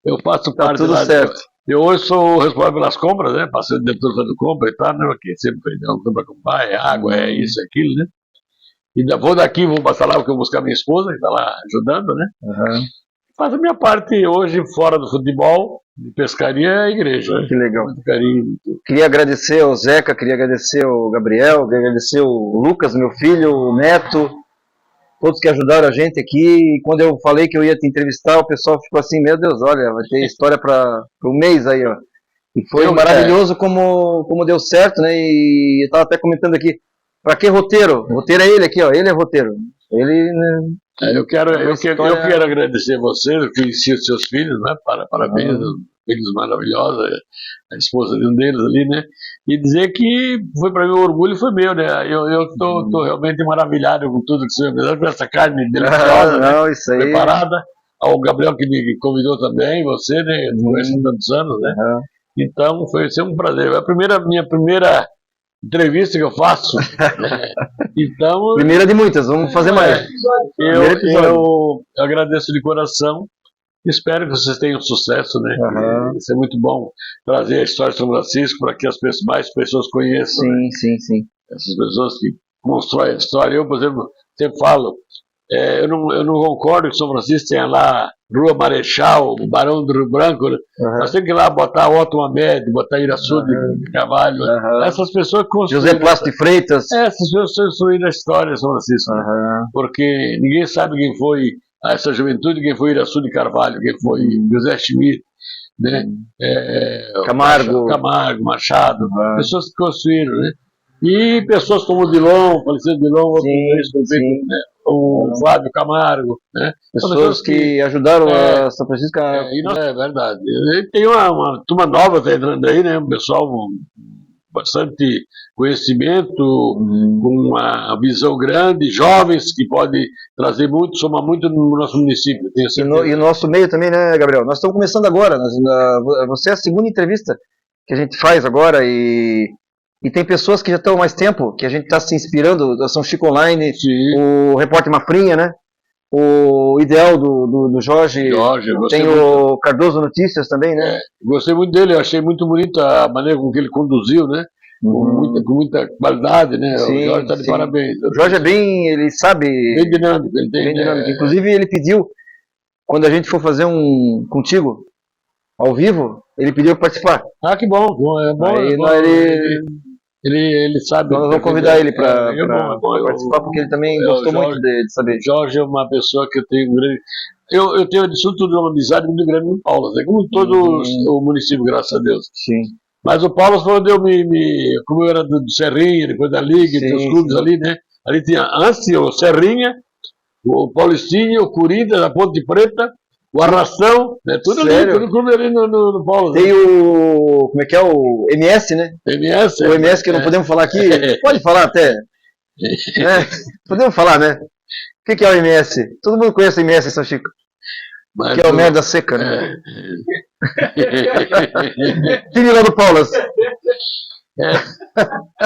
eu faço tá parte tudo lá. Certo. Eu hoje sou responsável pelas compras, né? Passei o tempo todo fazendo compra e tal, né? Porque sempre foi compra com pai, é água, é isso, é aquilo, né? E vou daqui, vou passar lá porque eu vou buscar minha esposa, que está lá ajudando, né? Faço a minha parte hoje fora do futebol, de pescaria é a igreja. Né? Que legal. Muito carinho. Queria agradecer ao Zeca, queria agradecer ao Gabriel, queria agradecer o Lucas, meu filho, o Neto, todos que ajudaram a gente aqui. E quando eu falei que eu ia te entrevistar, o pessoal ficou assim, meu Deus, olha, vai ter história para um mês aí, ó. E foi maravilhoso como deu certo, né? E eu estava até comentando aqui, para que roteiro? Roteiro é ele aqui, ó, ele é roteiro. Ele... Eu quero agradecer a você, eu conheci os seus filhos, né? Parabéns, filhos maravilhosos, a esposa de um deles ali, né? E dizer que foi para mim um orgulho, foi meu, né? Eu estou realmente maravilhado com tudo que você fez, com essa carne deliciosa, não, isso aí... preparada. ao Gabriel que me convidou também, você, né? Conheço há tantos anos, né? Aham. Então foi sempre um prazer. É minha primeira entrevista que eu faço. Né? Então, Primeira de muitas, vamos fazer mais. Primeiro episódio. eu agradeço de coração. Espero que vocês tenham sucesso, né? Aham. Isso é muito bom trazer a história de São Francisco para que mais pessoas conheçam. Né? Sim. Essas pessoas que constroem a história. Eu, por exemplo, sempre falo, eu não concordo que São Francisco tenha lá Rua Marechal, o Barão do Rio Branco. Né? Aham. Nós temos que ir lá botar Otto Amédio, botar Iraçu de Carvalho. Aham. Essas pessoas que construíram. José Plácido de Freitas. Essas pessoas construíram a história de São Francisco. Né? Aham. Porque ninguém sabe quem foi essa juventude, quem foi Iraçu de Carvalho, quem foi José Schmidt, né? Camargo. Machado, Aham. pessoas que construíram, né? E pessoas como o Dilon, falecido Dilon, outro Sim, ex-prefeito, né? O Flávio Camargo, né? São Pessoas que ajudaram a São Francisco a... é verdade. E tem uma turma nova tá entrando aí, né? Um pessoal com bastante conhecimento, com uma visão grande, jovens que podem trazer muito, somar muito no nosso município. Tenho certeza. E o nosso meio também, né, Gabriel? Nós estamos começando agora. Você é a segunda entrevista que a gente faz agora e tem pessoas que já estão há mais tempo, que a gente está se inspirando, da São Chico Online, Sim. o Repórter Mafrinha, né? O Ideal do Jorge, Eu gostei tem muito. o Cardoso Notícias também, né? Gostei muito dele, eu achei muito bonita a maneira com que ele conduziu, né? Com muita qualidade, né? Sim, O Jorge está de sim. parabéns. O Jorge é ele sabe... Bem dinâmico, ele tem. Bem dinâmico. Inclusive, ele pediu, quando a gente for fazer um contigo, ao vivo, ele pediu para participar. Ah, que bom, é bom. Aí é bom. ele sabe. Nós vamos convidar ele para é bom, participar, porque ele também o gostou Jorge- muito de saber. Jorge é uma pessoa que eu tenho um grande. Eu tenho de uma amizade muito grande com o Paulo, né? Como todo o município, graças a Deus. Sim. Mas o Paulo foi onde eu como eu era do Serrinha, depois da Liga, Sim, dos clubes sim. ali, né? Ali tinha antes o Serrinha, o Paulistinha, o Corinthians, a Ponte Preta, o Arrastão, né? Tudo Sério? ali, tudo clube ali no Paulo. Tem o... Como é que é? O MS, né? MS. O MS que não podemos falar aqui. Pode falar até. Né? Podemos falar, né? O que é o MS? Todo mundo conhece o MS em São Chico. Mas Que é o merda seca, né? É. Time lá do Paulas.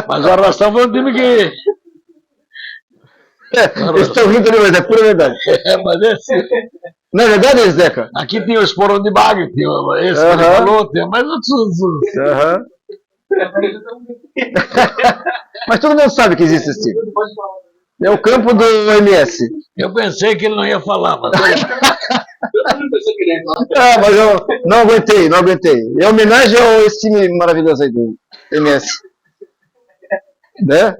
Mas o Arrastão foi um time que. Eles estão rindo ali, mas é pura verdade. Mas esse. Não é verdade, Zeca? Aqui tinha o Esporão de Bagre, tinha esse que ele Aham. falou, tinha mais outros. Aham. Mas todo mundo sabe que existe esse time. É o campo do MS. Eu pensei que ele não ia falar, mas. Ah, mas eu não aguentei. É homenagem a esse time maravilhoso aí do MS. Né?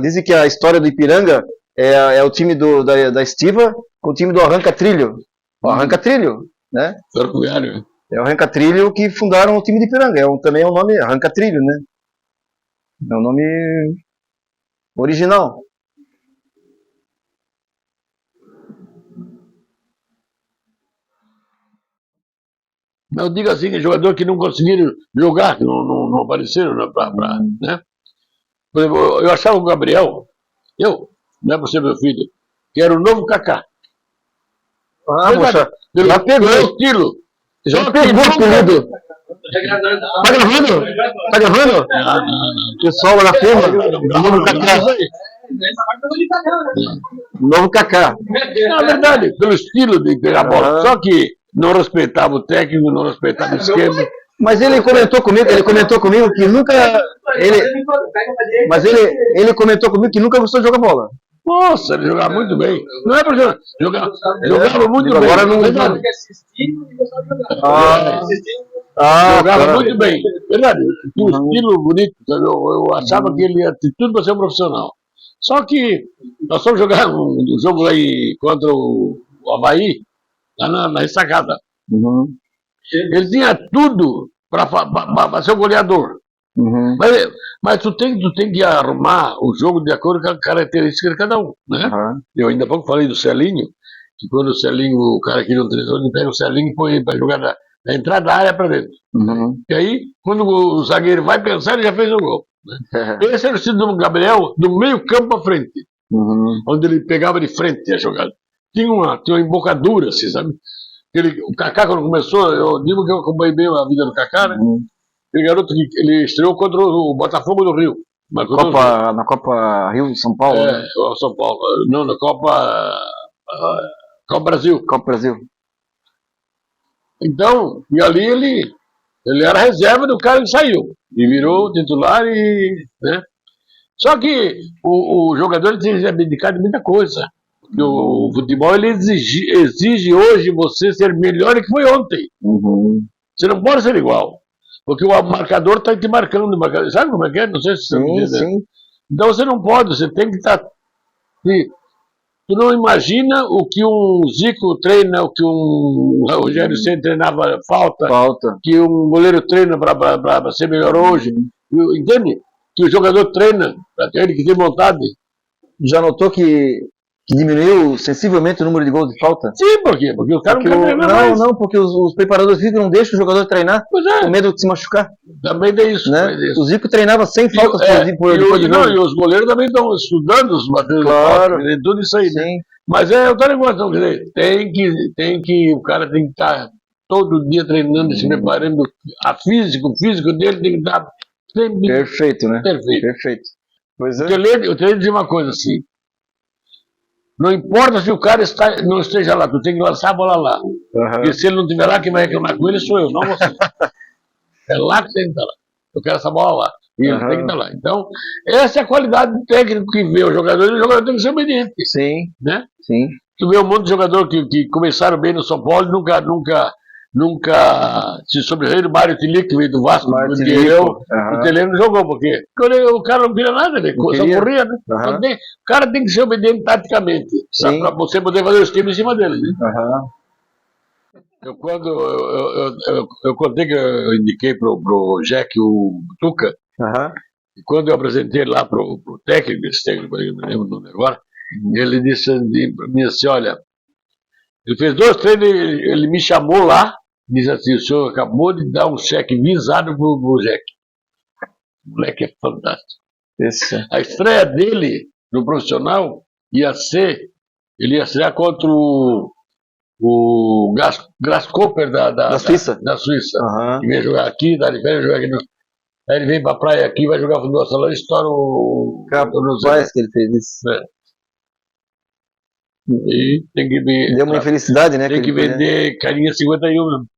Dizem que a história do Ipiranga é o time da Estiva com o time do Arranca Trilho. O Arranca Trilho, né? Ferroviário. É o Arranca Trilho que fundaram o time de Ipiranga. Também é um nome Arranca Trilho, né? É um nome original. Eu digo assim, que jogador que não conseguiram jogar, que não apareceram, né? Né? Por exemplo, eu achava o Gabriel, não é por ser meu filho, que era o novo Kaká. Ah, Verdade. moça, Pelo, já pegou. pelo estilo. Já Só que pegou, nunca- querido. Tá gravando? Tá gravando? Pessoal lá na firma, novo Kaká. Novo Kaká. Na verdade, pelo estilo de pegar a bola. Aham. Só que não respeitava o técnico, não respeitava o esquema. Mas ele comentou comigo que nunca. Mas ele comentou comigo que nunca gostou de jogar bola. Nossa, ele jogava muito bem. Não é pra jogar. Jogava muito bem. Agora não- Verdade. Jogava tá. muito bem. Verdade. Tinha um estilo bonito. Sabe? Eu achava que ele ia ter tudo para ser um profissional. Só que nós fomos jogar um jogo aí contra o Avaí, lá na ressacada. Uhum, Ele tinha tudo para ser o goleador. uhum, Mas tu tem que arrumar o jogo de acordo com a característica de cada um, né? uhum. Eu ainda há pouco falei do Celinho, que quando o Celinho, o cara que não treinou, ele pega o Celinho e põe ele para jogar da entrada da área para dentro. Uhum. E aí, quando o zagueiro vai pensar, ele já fez o gol. Né? Esse era o estilo do Gabriel, do meio campo para frente, Uhum. onde ele pegava de frente a jogada. tinha uma embocadura, assim, sabe? O Kaká, quando começou, eu digo que eu acompanhei bem a vida do Kaká, né? Aquele garoto que ele estreou contra o Botafogo do Rio. Na Copa Rio São Paulo. É, São Paulo. Não, na Copa Brasil. Copa Brasil. Então, e ali ele era reserva do cara que saiu. E virou titular né? Só que o jogador tem que se abdicar de muita coisa. O futebol ele exige hoje você ser melhor do que foi ontem. Você não pode ser igual. Porque o marcador está te marcando. Sabe como é que é? Não sei se você entende. Sim. Então você não pode, você tem que estar. Tu não imagina o que um Zico treina, o que um Rogério Ceni treinava falta, que um goleiro treina para ser melhor hoje. Entende? Que o jogador treina, até ele que tem vontade. Já notou que diminuiu sensivelmente o número de gols de falta? Sim, por quê? Porque o cara não quer treinar mais. Não, porque os preparadores físicos não deixam o jogador treinar, com medo de se machucar. Também tem isso. Né? O Zico treinava sem faltas por jogo. E os goleiros também estão estudando os batedores de falta, tudo isso aí. Né? Mas eu estou negociando, quer dizer, o cara tem que estar todo dia treinando, se preparando, o físico dele tem que estar perfeito, né? Perfeito. Pois é. Eu tenho que dizer uma coisa assim. Não importa se o cara não esteja lá, tu tem que lançar a bola lá. Porque se ele não estiver lá, quem vai reclamar com ele sou eu, não você. É lá que tem que estar lá. Eu quero essa bola lá. E ele tem que estar lá. Então, essa é a qualidade do técnico que vê o jogador tem que ser obediente. Sim. Né? Sim. Tu vê um monte de jogador que começaram bem no São Paulo e nunca se sobressaíram. O Mário Tilic, que veio do Vasco, o Teleno não jogou, porque o cara não queria nada, né? Só corria, né? Então, o cara tem que ser obediente taticamente, para você poder fazer os times em cima dele, né? Eu contei que eu indiquei pro Jack o Tuca, e quando eu apresentei lá pro técnico, esse técnico, eu me lembro do nome agora, ele disse para mim assim, olha, ele fez 2 treinos, ele me chamou lá, disse assim, o senhor acabou de dar um cheque visado pro Jack. O moleque é fantástico. A estreia dele no profissional ele ia estrear contra o Grasshopper da Suíça. Que veio jogar aqui, da férias, jogar aqui. Aí ele vem pra praia aqui, vai jogar futebol salão e estoura o Capaz que ele fez isso. E tem que ver. Deu uma infelicidade, né? Tem que vender carinha 51 mesmo.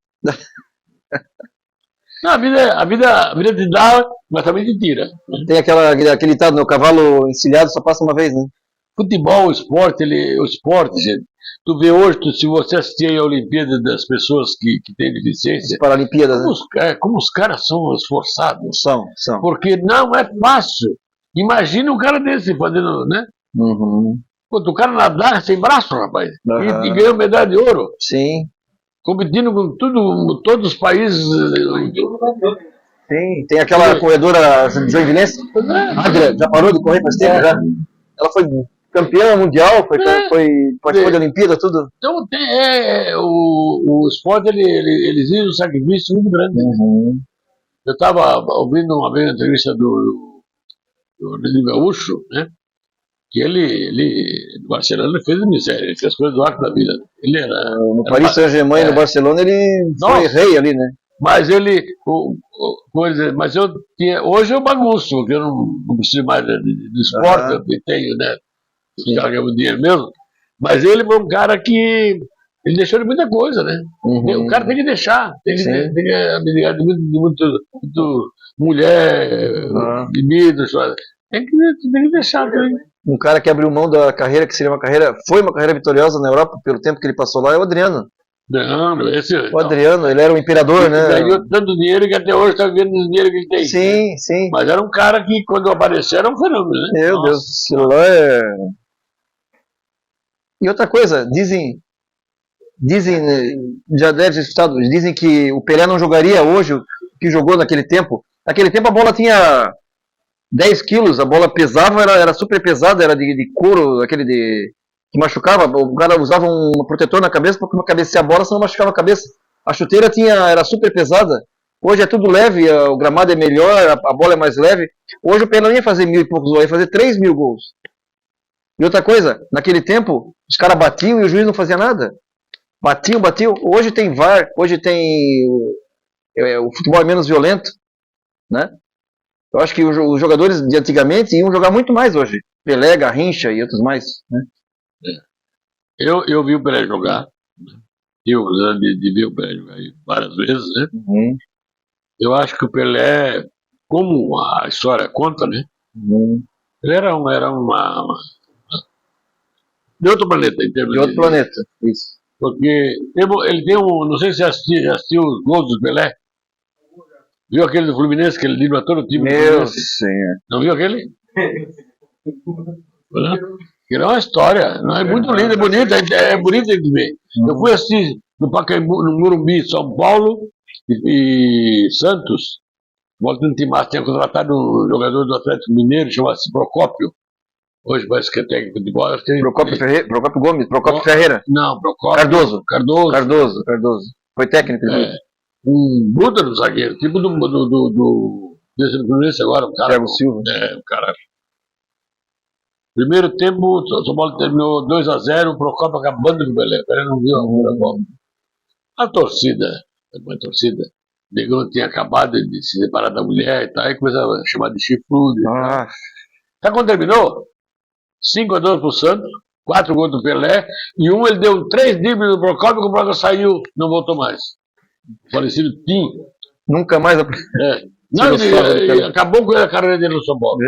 Não, a vida te dá, mas também te tira. Tem aquele ditado, né? O cavalo encilhado só passa uma vez, né? Futebol, o esporte, gente. Tu vê hoje, se você assistir a Olimpíada das pessoas que têm deficiência, Paralimpíadas, como os caras são esforçados. São. Porque não é fácil. Imagina um cara desse fazendo, né? O cara nadar sem braço, rapaz. E ganhou medalha de ouro. Sim. Competindo com todos os países. Sim. Tem aquela corredora joinvilense. Já parou de correr faz tempo já. Ela foi campeã mundial, participou de Olimpíada, tudo. Então o esporte ele exige um sacrifício muito grande. Eu estava ouvindo uma vez a entrevista do Gaúcho, né? Que ele no Barcelona ele fez miséria, ele fez coisas do arco da vida. Ele era. No Paris Saint-Germain, no Barcelona, ele foi rei ali, né? Mas hoje eu bagunço, porque eu não preciso mais do esporte, eu tenho, né? Os caras ganham dinheiro mesmo. Mas ele foi um cara que ele deixou de muita coisa, né? O cara tem que deixar, tem que abdicar de muito mulher, bebida, tem que deixar também. Um cara que abriu mão da carreira, que foi uma carreira vitoriosa na Europa, pelo tempo que ele passou lá, é o Adriano. O Adriano, ele era o imperador, né? Ele ganhou tanto dinheiro que até hoje está vivendo o dinheiro que ele tem. Sim. Mas era um cara que, quando apareceu, era um fenômeno, né? Meu Deus, aquilo lá é... E outra coisa, dizem, já deve ter escutado, dizem que o Pelé não jogaria hoje o que jogou naquele tempo. Naquele tempo a bola tinha 10 quilos, a bola pesava, era super pesada, era de couro, aquele que machucava, o cara usava um protetor na cabeça para cabecear a bola, senão machucava a cabeça. A chuteira era super pesada. Hoje é tudo leve, o gramado é melhor, a bola é mais leve. Hoje o Pelé não ia fazer 1000 e poucos gols, ia fazer 3.000 gols. E outra coisa, naquele tempo, Os caras batiam e o juiz não fazia nada. Batiam. Hoje tem VAR, hoje tem... o futebol é menos violento, né? Eu acho que os jogadores de antigamente iam jogar muito mais hoje. Pelé, Garrincha e outros mais, né? Eu vi o Pelé jogar. Eu, de ver o Pelé jogar várias vezes, né? Uhum. Eu acho que o Pelé, como a história conta, né? Uhum. Ele era de outro planeta, em termos De outro planeta, isso. Porque ele tem não sei se já assistiu os gols do Pelé. Viu aquele do Fluminense, que ele dribla todo o time do Meu Fluminense? senhor. Não viu aquele? Aquilo é uma história, não é muito lindo, é bonito, é bonito de ver. Eu fui assistir no Pacaembu, no Morumbi, São Paulo e Santos. Voltando de Timaço, tinha contratado um jogador do Atlético Mineiro, chamado-se Procópio. Hoje parece que é técnico de bola. Procópio Gomes, Procópio Ferreira. Não, Procópio. Cardoso. Foi técnico. Um bruto do zagueiro, tipo desse Fluminense agora, um cara. Thiago Silva. Um cara. Primeiro tempo, o São Paulo terminou 2-0, o Procópio acabando com o Pelé. O Pelé não viu a bola. A torcida, o Negão tinha acabado de se separar da mulher e tal, aí começava a chamar de chifrudo. Sabe quando terminou? 5-2 pro Santos, 4 gols do Pelé, e ele deu 3 dribles no Procópio, que o Procópio saiu, não voltou mais. O falecido Tim. Nunca mais. Não, ele acabou com a carreira dele no São Paulo.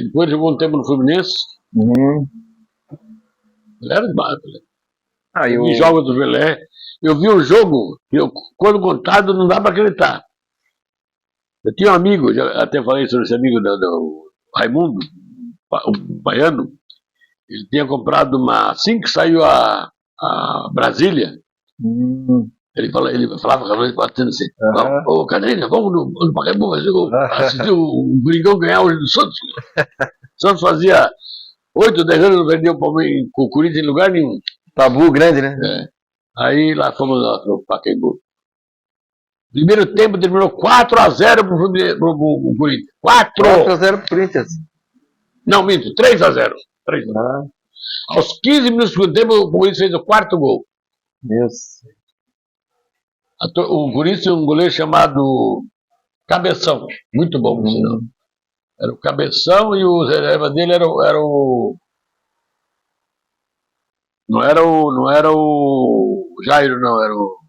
Depois jogou um tempo no Fluminense. Ele era demais, Pelé. Eu vi jogos do Pelé. Eu vi um jogo, quando contado, não dá para acreditar. Eu tinha um amigo, já até falei sobre esse amigo do Raimundo, o baiano. Ele tinha comprado assim que saiu a Brasília. Ele falava com a noite batendo assim: ô Cadrinha, vamos no Pacaembu assistir o Gringão ganhar hoje do Santos. O Santos fazia 8, 10 anos não perdeu com o Corinthians em lugar nenhum. Tabu grande, né? Aí lá fomos no Pacaembu. Primeiro tempo terminou 4-0 pro Corinthians. 4-0 pro Corinthians. Não, minto, 3-0. Aos 15 minutos do segundo tempo, o Corinthians fez o 4º gol. Deus. O Corinthians tinha um goleiro chamado Cabeção. Muito bom, por sinal. Era o Cabeção e o reserva dele era o. Não era o Jairo, não, era o.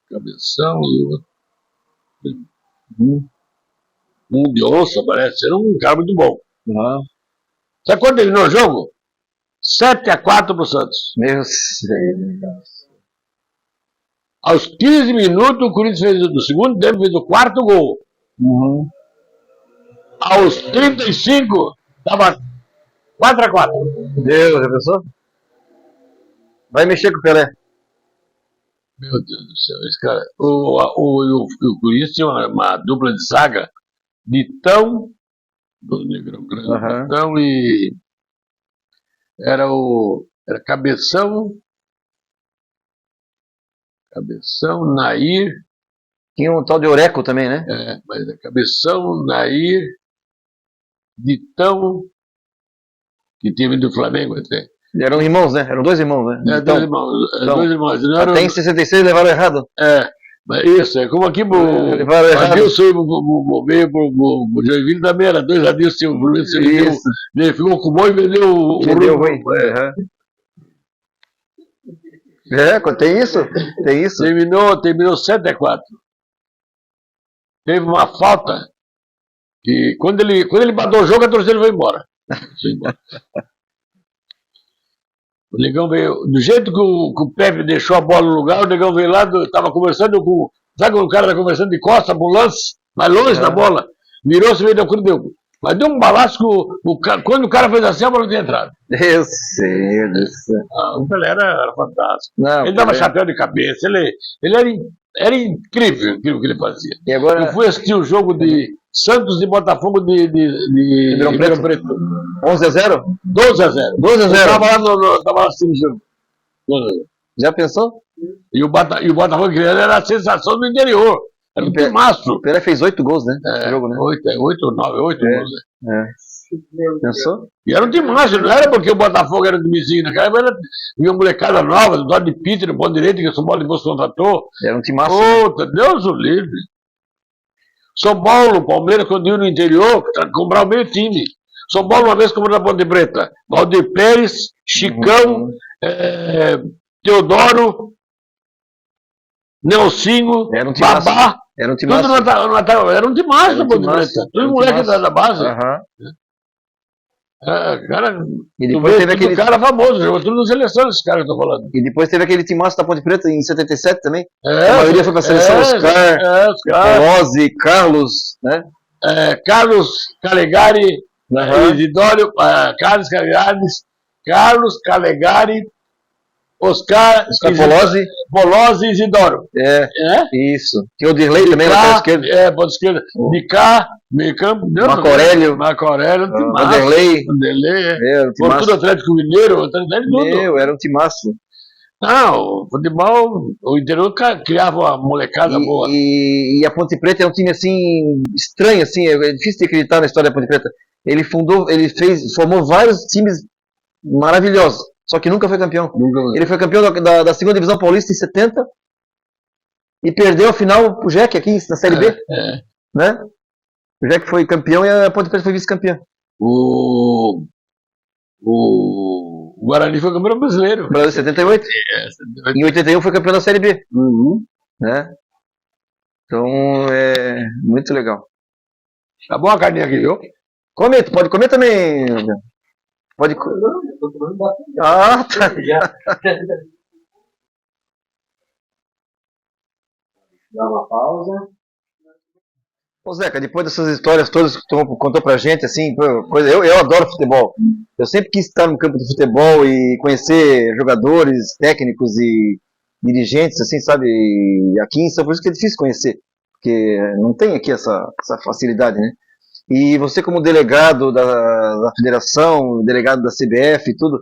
Cabeção e o. Um de onça, parece. Era um cara muito bom. Sabe quando terminou o jogo? 7-4 pro Santos. Meu Deus. Aos 15 minutos, o Corinthians fez no segundo tempo, fez o 4º gol. Aos 35, estava 4-4. Deus, já pensou? Vai mexer com o Pelé. Meu Deus do céu, esse cara. O Corinthians tinha uma dupla de zaga de Tão, do Negrão Grande, Tão e. Era Cabeção, Nair. Tinha um tal de Oreco também, né? Mas é Cabeção, Nair, Ditão, que tinha vindo do Flamengo até. Eram irmãos, né? Eram 2 irmãos, né? Dois irmãos. Até em 66 levaram errado. Mas isso, é como aqui o Adilson veio pro Joinville também, era 2 Adilson, o Fluminense ele ficou com o bom e vendeu o ruim. Tem isso? Terminou 7-4. Teve uma falta que quando ele matou o jogo, a torcida foi embora. O Negão veio, do jeito que o Pepe deixou a bola no lugar, o Negão veio lá, estava conversando com. Sabe quando o cara está conversando de costa pro lance, mais longe da bola? Virou-se e veio da cruz, deu. Mas deu um balaço que quando o cara fez assim, a bola tinha entrado. Eu sei. O Pelé era fantástico. Ele dava chapéu de cabeça, ele era incrível aquilo que ele fazia. E agora... Eu fui assistir o jogo de Santos e Botafogo de Ribeirão Preto. 11-0? 12-0. Eu tava lá assistindo o jogo. Já pensou? E o Botafogo era a sensação do interior. Era um timaço. O Pelé fez 8 gols, né? Jogo, né? 8 ou 9, 8 gols. Pensou? E era um timaço, não era porque o Botafogo era do vizinho, naquela época era uma molecada nova, do lado de Peter, do ponto direito, que o São Paulo depois contratou. Era um timaço. Né? Puta, Deus o livre. São Paulo, Palmeiras, quando ia no interior, comprar o meio time. São Paulo uma vez comprou na Ponte Preta. Valdir Pérez, Chicão, Teodoro, Nelsinho, Era um timaço. Babá. Era um timaço. Tudo era um timaço na Ponte Preta. Tudo moleque da base. Aham. Cara, E depois teve aquele cara famoso, jogou tudo na seleção, esse cara que eu tô falando. E depois teve aquele timaço da Ponte Preta em 77 também. É, A maioria foi pra seleção, Oscar, Rose, Carlos, né? Carlos Calegari, Aham. Isidório, Carlos Calegari, Oscar Polozzi. e Isidoro. É, É? isso. Tinha o Dirley também, lateral esquerdo. Ponta esquerda. De cá, meio campo. Marco Aurélio. Vanderlei. Fortuna Atlético Mineiro, tudo. Meu, era um timaço. Não, o futebol, o interior criava uma molecada boa. E a Ponte Preta é um time assim, estranho, assim, é difícil de acreditar na história da Ponte Preta. Ele formou vários times maravilhosos, só que nunca foi campeão. Ele foi campeão da segunda divisão paulista em 70 e perdeu a final pro Jack aqui na Série B. Né? O Jack foi campeão e a Ponte Preta foi vice-campeã. O Guarani foi campeão brasileiro. Brasil 78. Em 81 foi campeão da Série B. Né? Então é muito legal. Tá bom a carninha aqui, viu? Come, tu pode comer também. Pode comer. Ah, tá. Dá uma pausa. Ô Zeca, depois dessas histórias todas que tu contou pra gente, assim, eu adoro futebol. Eu sempre quis estar no campo de futebol e conhecer jogadores, técnicos e dirigentes, assim, sabe? E aqui em São Francisco que é difícil conhecer, porque não tem aqui essa facilidade, né? E você como delegado da federação, delegado da CBF e tudo,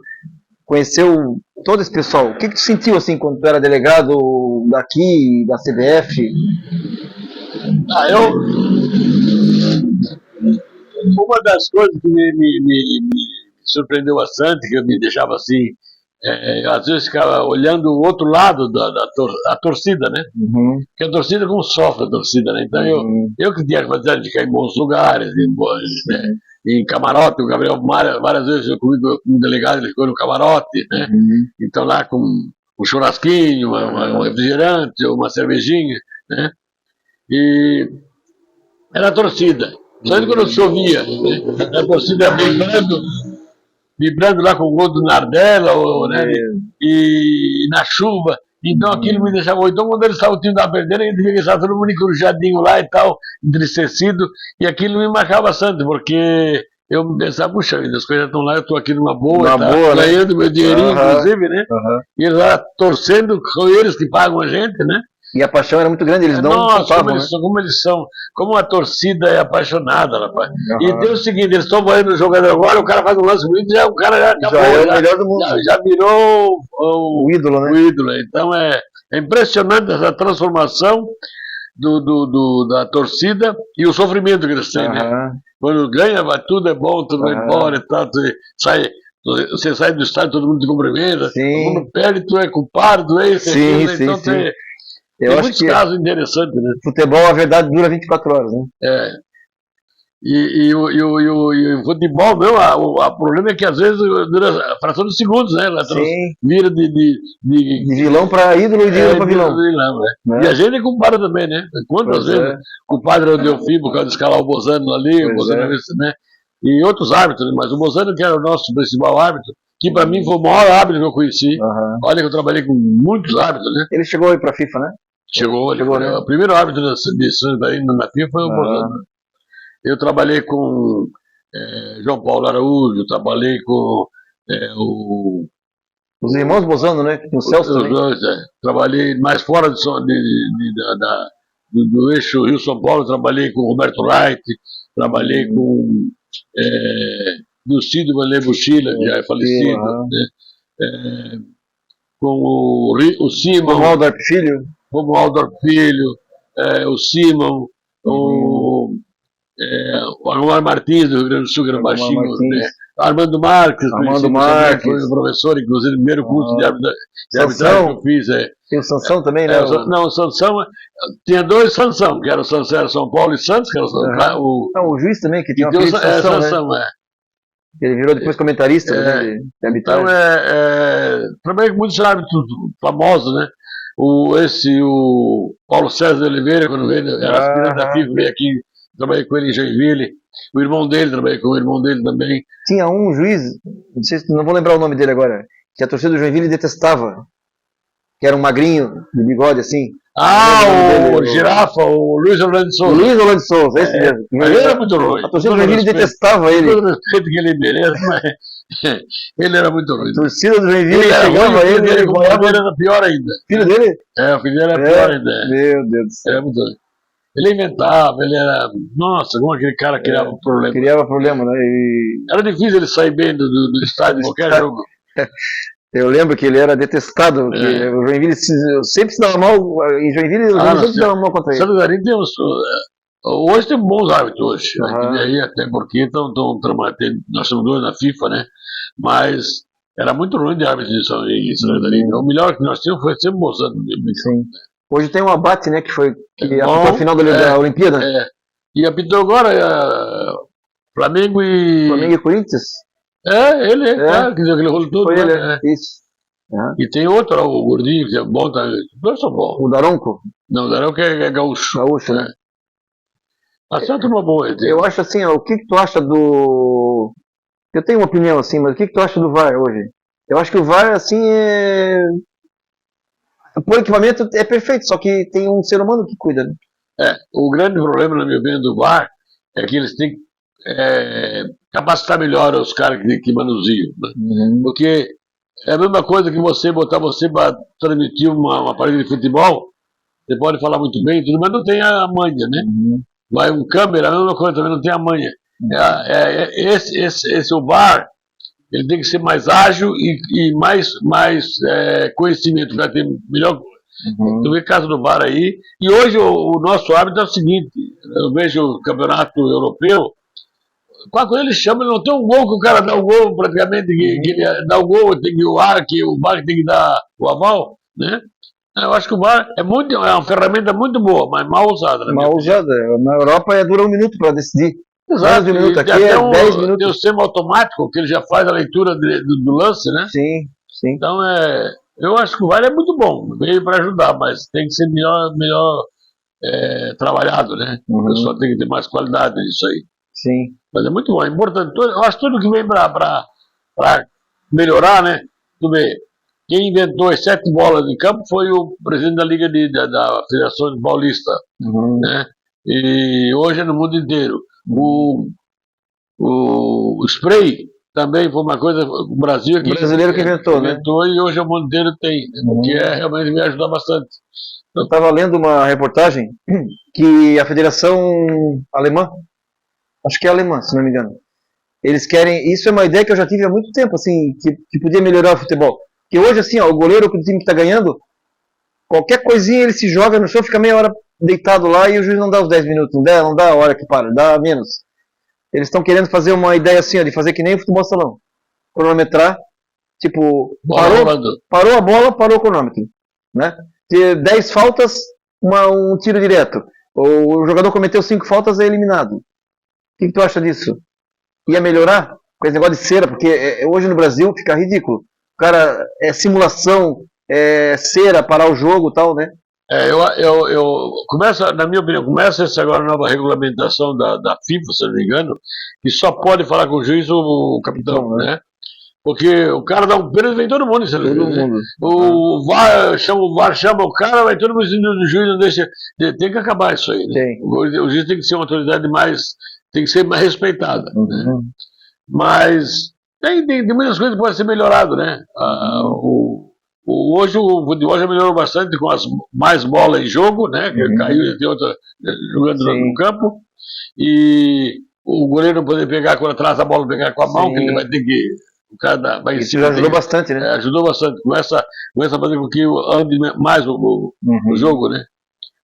conheceu todo esse pessoal. O que tu sentiu, assim, quando tu era delegado daqui, da CBF? Uma das coisas que me surpreendeu bastante, que me deixava assim, às vezes ficava olhando o outro lado da torcida, né? Porque a torcida, como sofre a torcida, né? Então eu que tinha que fazer de ficar em bons lugares, né? Em camarote, o Gabriel várias vezes eu comigo como delegado, ele ficou no camarote, né? Então lá com um churrasquinho, um refrigerante, uma cervejinha, né? E era a torcida. Só quando chovia, né? A torcida vibrando lá com o gol do Nardella, né? E na chuva. Então aquilo me deixava. Então quando eles estavam, o time estava perdendo, a gente via que estava todo mundo encrujadinho lá e tal, entristecido, e aquilo me marcava bastante, porque eu pensava, puxa vida, as coisas estão lá, eu estou aqui numa boa, ganhando meu dinheirinho, inclusive, né? E eles lá torcendo, são eles que pagam a gente, né? E a paixão era muito grande, eles não culpavam, como eles são, como a torcida é apaixonada, rapaz. E tem o seguinte, eles estão valendo o jogador agora, o cara faz um lance bonito, o cara já acabou, já é o melhor do mundo. Já virou o ídolo, né? O ídolo. Então é impressionante essa transformação da torcida e o sofrimento que eles têm, né? Quando ganha, vai, tudo é bom, tudo vai embora e tal, você sai do estádio, todo mundo te cumprimenta, todo mundo perde, tu é culpado, tu é isso, então eu tem acho muitos que casos interessantes, né? Futebol, a verdade, dura 24 horas, né? E o futebol, meu, o problema é que às vezes dura a fração de segundos, né? Ela vira de vilão para ídolo e de ídolo para vilão. E a gente é culpado também, né? Quantas vezes culpado era o Delfim por causa de escalar o Bozano ali, o Bozano, né? E outros árbitros, mas o Bozano, que era o nosso principal árbitro, que para mim foi o maior árbitro que eu conheci. Olha que eu trabalhei com muitos árbitros, né? Ele chegou aí para a FIFA, né? Chegou, né? O primeiro árbitro de Santa Catarina na FIFA foi o Bozano. Eu trabalhei com João Paulo Araújo, trabalhei com os irmãos Bozano, né? Com o Celso também. Trabalhei mais fora do eixo Rio-São Paulo, trabalhei com o Roberto Wright, trabalhei com Dulcido Vanley Buchila, que já é falecido, né? Com o Simon. Com o Aldor Filho. Como o Aldor Filho, o Simon, o Agomar Martins, do Rio Grande do Sul, que era Agomar baixinho, Martins. né? Armando Marques, Armando conhecido Marques. também, foi professor, inclusive, no primeiro curso de arbitragem Sansão. que eu fiz. Tem o Sansão também, né? Não, o Sansão, tinha dois Sansão, que era o Sansão, era São Paulo e Santos, que era o Não, o juiz também, que tem e uma tem o apelido de Sansão, né? Sansão, Ele virou depois comentarista também de Então, arbitragem. trabalhei com muitos árbitros famosos, né? O Paulo César de Oliveira, quando veio, era aspirante da FIFA, veio aqui, trabalhei com ele em Joinville. O irmão dele, trabalhei com o irmão dele também. Tinha um juiz, não vou lembrar o nome dele agora, que a torcida do Joinville detestava, que era um magrinho, de bigode assim. O Girafa, o Luiz Orlando de Souza. O Luiz Orlando de Souza, esse mesmo. Ele era muito ruim. A torcida do Joinville detestava ele. Com todo o respeito que ele merece, mas ele era muito ruim. A torcida do Joinville Ele era chegava ruim, a ele, ele ele boiava. era pior ainda. Filho dele? O filho dele era pior ainda. Meu Deus do céu. Era muito ruim. Ele inventava, ele era. Nossa, como aquele cara criava um problema. Criava problema, né? Era difícil ele sair bem do estádio de qualquer jogo. Eu lembro que ele era detestado, que o Joinville sempre se dava mal, em Joinville o Joinville sempre se dava mal contra ele. Santa Catarina tem hoje tem bons árbitros hoje, Aham. aí, até porque nós somos dois na FIFA, né? Mas era muito ruim de árbitro em Santa Catarina. O melhor que nós tínhamos foi sempre o Bolsonaro. Sim. Hoje tem um abate, né, que Bom, apitou a final da Olimpíada. E apitou agora Flamengo e. Flamengo e Corinthians. Ele quer dizer, aquele rolo todo. Foi ele, né? isso. E tem outro, o Gordinho, que é bom, tá? Os dois são bons. O Daronco, Não, o Daronco é gaúcho. gaúcho, né? Mas é uma boa. Eu acho assim, ó, o que tu acha do... Eu tenho uma opinião assim, mas o que tu acha do VAR hoje? Eu acho que o VAR, assim, por equipamento é perfeito, só que tem um ser humano que cuida, né? O grande problema, na minha opinião, do VAR é que eles têm que capacitar melhor os caras que manuseiam. Né? Porque é a mesma coisa que botar você para transmitir uma partida de futebol. Você pode falar muito bem, tudo, mas não tem a manha, né? Vai um câmera, a mesma coisa, também não tem a manha. O VAR, ele tem que ser mais ágil e mais conhecimento, para ter melhor. Tu vê caso do VAR aí. E hoje o nosso hábito é o seguinte: eu vejo o campeonato europeu, quando ele chama, ele não tem um gol que o cara dá o gol, praticamente, que ele dá o gol, tem que o VAR tem que dar o aval, né? Eu acho que o VAR é uma ferramenta muito boa, mas mal usada. Mal usada. Na Europa dura 1 minuto para decidir. Exato. 10 minutos aqui Tem é até 10 minutos. Tem o sistema automático, que ele já faz a leitura do lance, né? Sim, sim. Então, eu acho que o VAR é muito bom, veio para ajudar, mas tem que ser melhor trabalhado, né? O pessoal tem que ter mais qualidade nisso aí. Sim. Mas é muito bom, é importante. Eu acho que tudo que vem para melhorar, né? Tu vê, quem inventou as 7 bolas em campo foi o presidente da Liga da Federação Paulista, né? E hoje é no mundo inteiro. O spray também foi uma coisa, o Brasil aqui, O brasileiro que inventou, né? E hoje o mundo inteiro tem, porque realmente me ajuda bastante. Eu estava lendo uma reportagem que a Federação Alemã, acho que é alemã, se não me engano, eles querem, isso é uma ideia que eu já tive há muito tempo, assim, que podia melhorar o futebol. Que hoje, assim, ó, o goleiro do time que está ganhando, qualquer coisinha ele se joga no chão, fica meia hora deitado lá e o juiz não dá os 10 minutos, não dá a hora que para, dá menos. Eles estão querendo fazer uma ideia assim, ó, de fazer que nem o futebol salão. Cronometrar, tipo, parou a bola, parou o cronômetro, né? Ter 10 faltas, um tiro direto. O jogador cometeu 5 faltas, é eliminado. O que tu acha disso? Ia melhorar? Com esse negócio de cera, porque hoje no Brasil fica ridículo. O cara, simulação, cera, parar o jogo e tal, né? Na minha opinião, começa essa agora nova regulamentação da FIFA, se não me engano, que só pode falar com o juiz o capitão, né? Porque o cara dá um pênalti, vem todo mundo. O VAR chama o cara, vai todo mundo do juiz, não deixa. Tem que acabar isso aí, né? O juiz tem que ser uma autoridade tem que ser mais respeitada. Né? Mas tem muitas coisas que podem ser melhoradas, né? Hoje o futebol já melhorou bastante com mais bola em jogo, né? Que caiu e tem outra jogando no campo. E o goleiro não poder pegar quando atrás a bola, pegar com a mão, que ele vai ter que. O cara vai Isso já ajudou bastante, né? Ajudou bastante. Começa a fazer com que ande mais o jogo, né?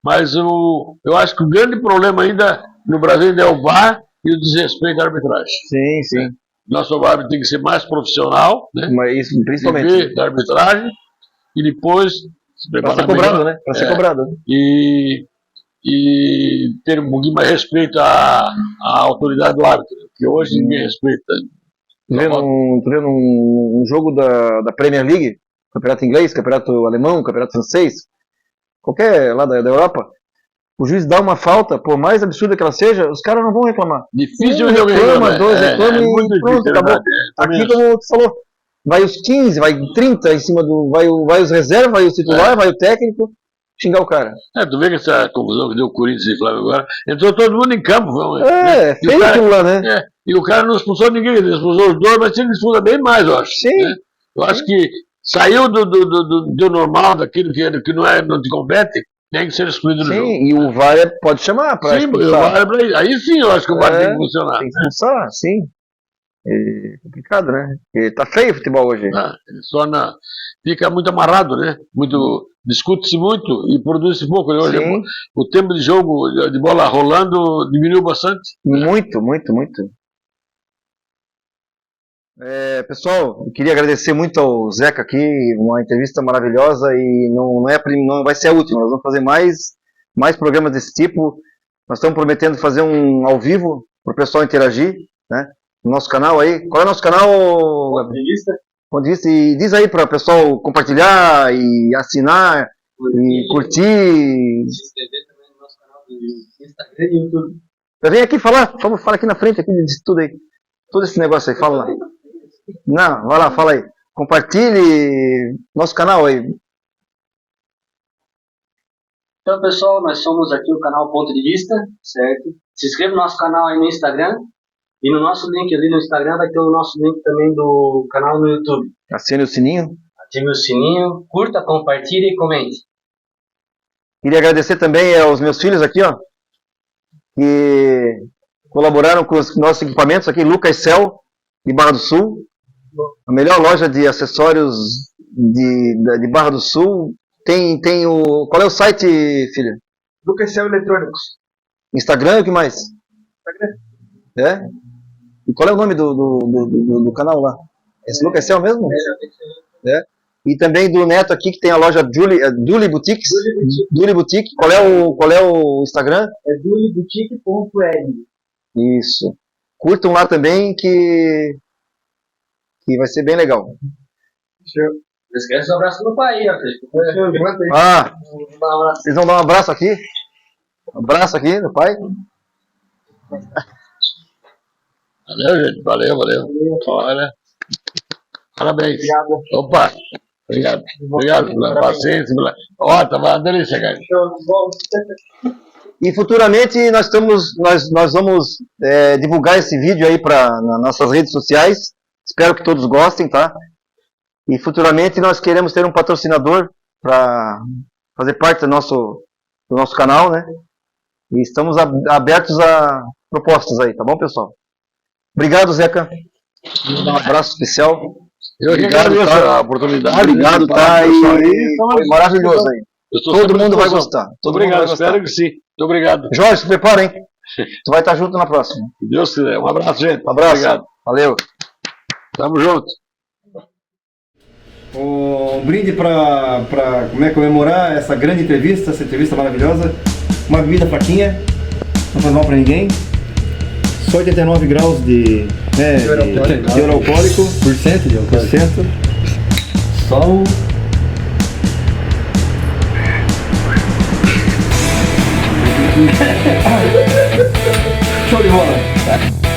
Mas eu acho que o grande problema ainda no Brasil ainda é o VAR e o desrespeito à arbitragem. Sim, sim. Nosso árbitro tem que ser mais profissional, né? Mas isso, principalmente. Ver da arbitragem e depois se Pra preparar ser cobrado, melhor. né? Pra ser cobrado. Né? E ter um pouquinho mais respeito à autoridade do árbitro, que hoje ninguém respeita. Tu vendo um jogo da Premier League, campeonato inglês, campeonato alemão, campeonato francês, qualquer lá da Europa, o juiz dá uma falta, por mais absurda que ela seja, os caras não vão reclamar. Difícil de alguém reclama, reclamar. dois reclamam muito e pronto, difícil, acabou. Aqui, como tu falou, vai os 15, vai 30 em cima do. Vai os reservas, vai o titular, vai o técnico, xingar o cara. Tu vê que essa confusão que deu o Corinthians e Flamengo agora, entrou todo mundo em campo. Feio aquilo lá, né? E o cara não expulsou ninguém, ele expulsou os dois, mas tinha que expulsar bem mais, eu acho. Sim. Né? Eu acho que saiu do normal, daquilo que não te compete, tem que ser excluído do jogo. Sim, e o VAR pode chamar para expulsar. Aí sim eu acho que o VAR tem que funcionar. Tem que expulsar, sim. É complicado, né? Porque tá feio o futebol hoje. Ele fica muito amarrado, né? Discute-se muito e produz-se pouco. Né? Hoje o tempo de jogo de bola rolando diminuiu bastante. Muito. Pessoal, eu queria agradecer muito ao Zeca aqui, uma entrevista maravilhosa e não vai ser a última, nós vamos fazer mais programas desse tipo. Nós estamos prometendo fazer um ao vivo para o pessoal interagir, né? No nosso canal aí. Qual é o nosso canal? Ponto de Vista. E diz aí para o pessoal compartilhar e assinar e curtir. Se inscrever também no nosso canal do Instagram e YouTube. Vem aqui falar, fala aqui na frente aqui de tudo aí. Todo esse negócio aí, fala lá. Não, vai lá, fala aí. Compartilhe nosso canal aí. Então, pessoal, nós somos aqui o canal Ponto de Vista, certo? Se inscreva no nosso canal aí no Instagram. E no nosso link ali no Instagram vai ter o nosso link também do canal no YouTube. Assine o sininho. Ative o sininho, curta, compartilhe e comente. Queria agradecer também aos meus filhos aqui, ó, que colaboraram com os nossos equipamentos aqui, Lucas Cel, de Barra do Sul. A melhor loja de acessórios de Barra do Sul. Tem o... Qual é o site, filha? Lucas Cel Eletrônicos. Instagram e o que mais? Instagram. E qual é o nome do canal lá? Esse Lucas Cel mesmo? E também do Neto aqui, que tem a loja Duli Boutiques. Duli Boutique. Qual é o Instagram? É duliboutique.l. Isso. Curtam lá também, que vai ser bem legal. Não esquece do abraço do pai, ó. Vocês vão dar um abraço aqui? Um abraço aqui do pai? Valeu, gente. Valeu. Olha. Parabéns. Obrigado. Opa. Obrigado pela paciência. Tava uma delícia, cara. E futuramente nós vamos divulgar esse vídeo aí nas nossas redes sociais. Espero que todos gostem, tá? E futuramente nós queremos ter um patrocinador para fazer parte do nosso canal, né? E estamos abertos a propostas aí, tá bom, pessoal? Obrigado, Zeca. Um abraço especial. Eu agradeço a oportunidade. Obrigado, tá? Foi maravilhoso aí. Todo mundo vai gostar. Obrigado, espero que sim. Muito obrigado. Jorge, se prepara, hein? Tu vai estar junto na próxima. Se Deus quiser. Um abraço, gente. Um abraço. Obrigado. Valeu. Tamo junto. Um brinde para comemorar essa grande entrevista, essa entrevista maravilhosa. Uma bebida fraquinha, não faz mal para ninguém. Só 89 graus de teor alcoólico. Por cento. Só o... Show de bola.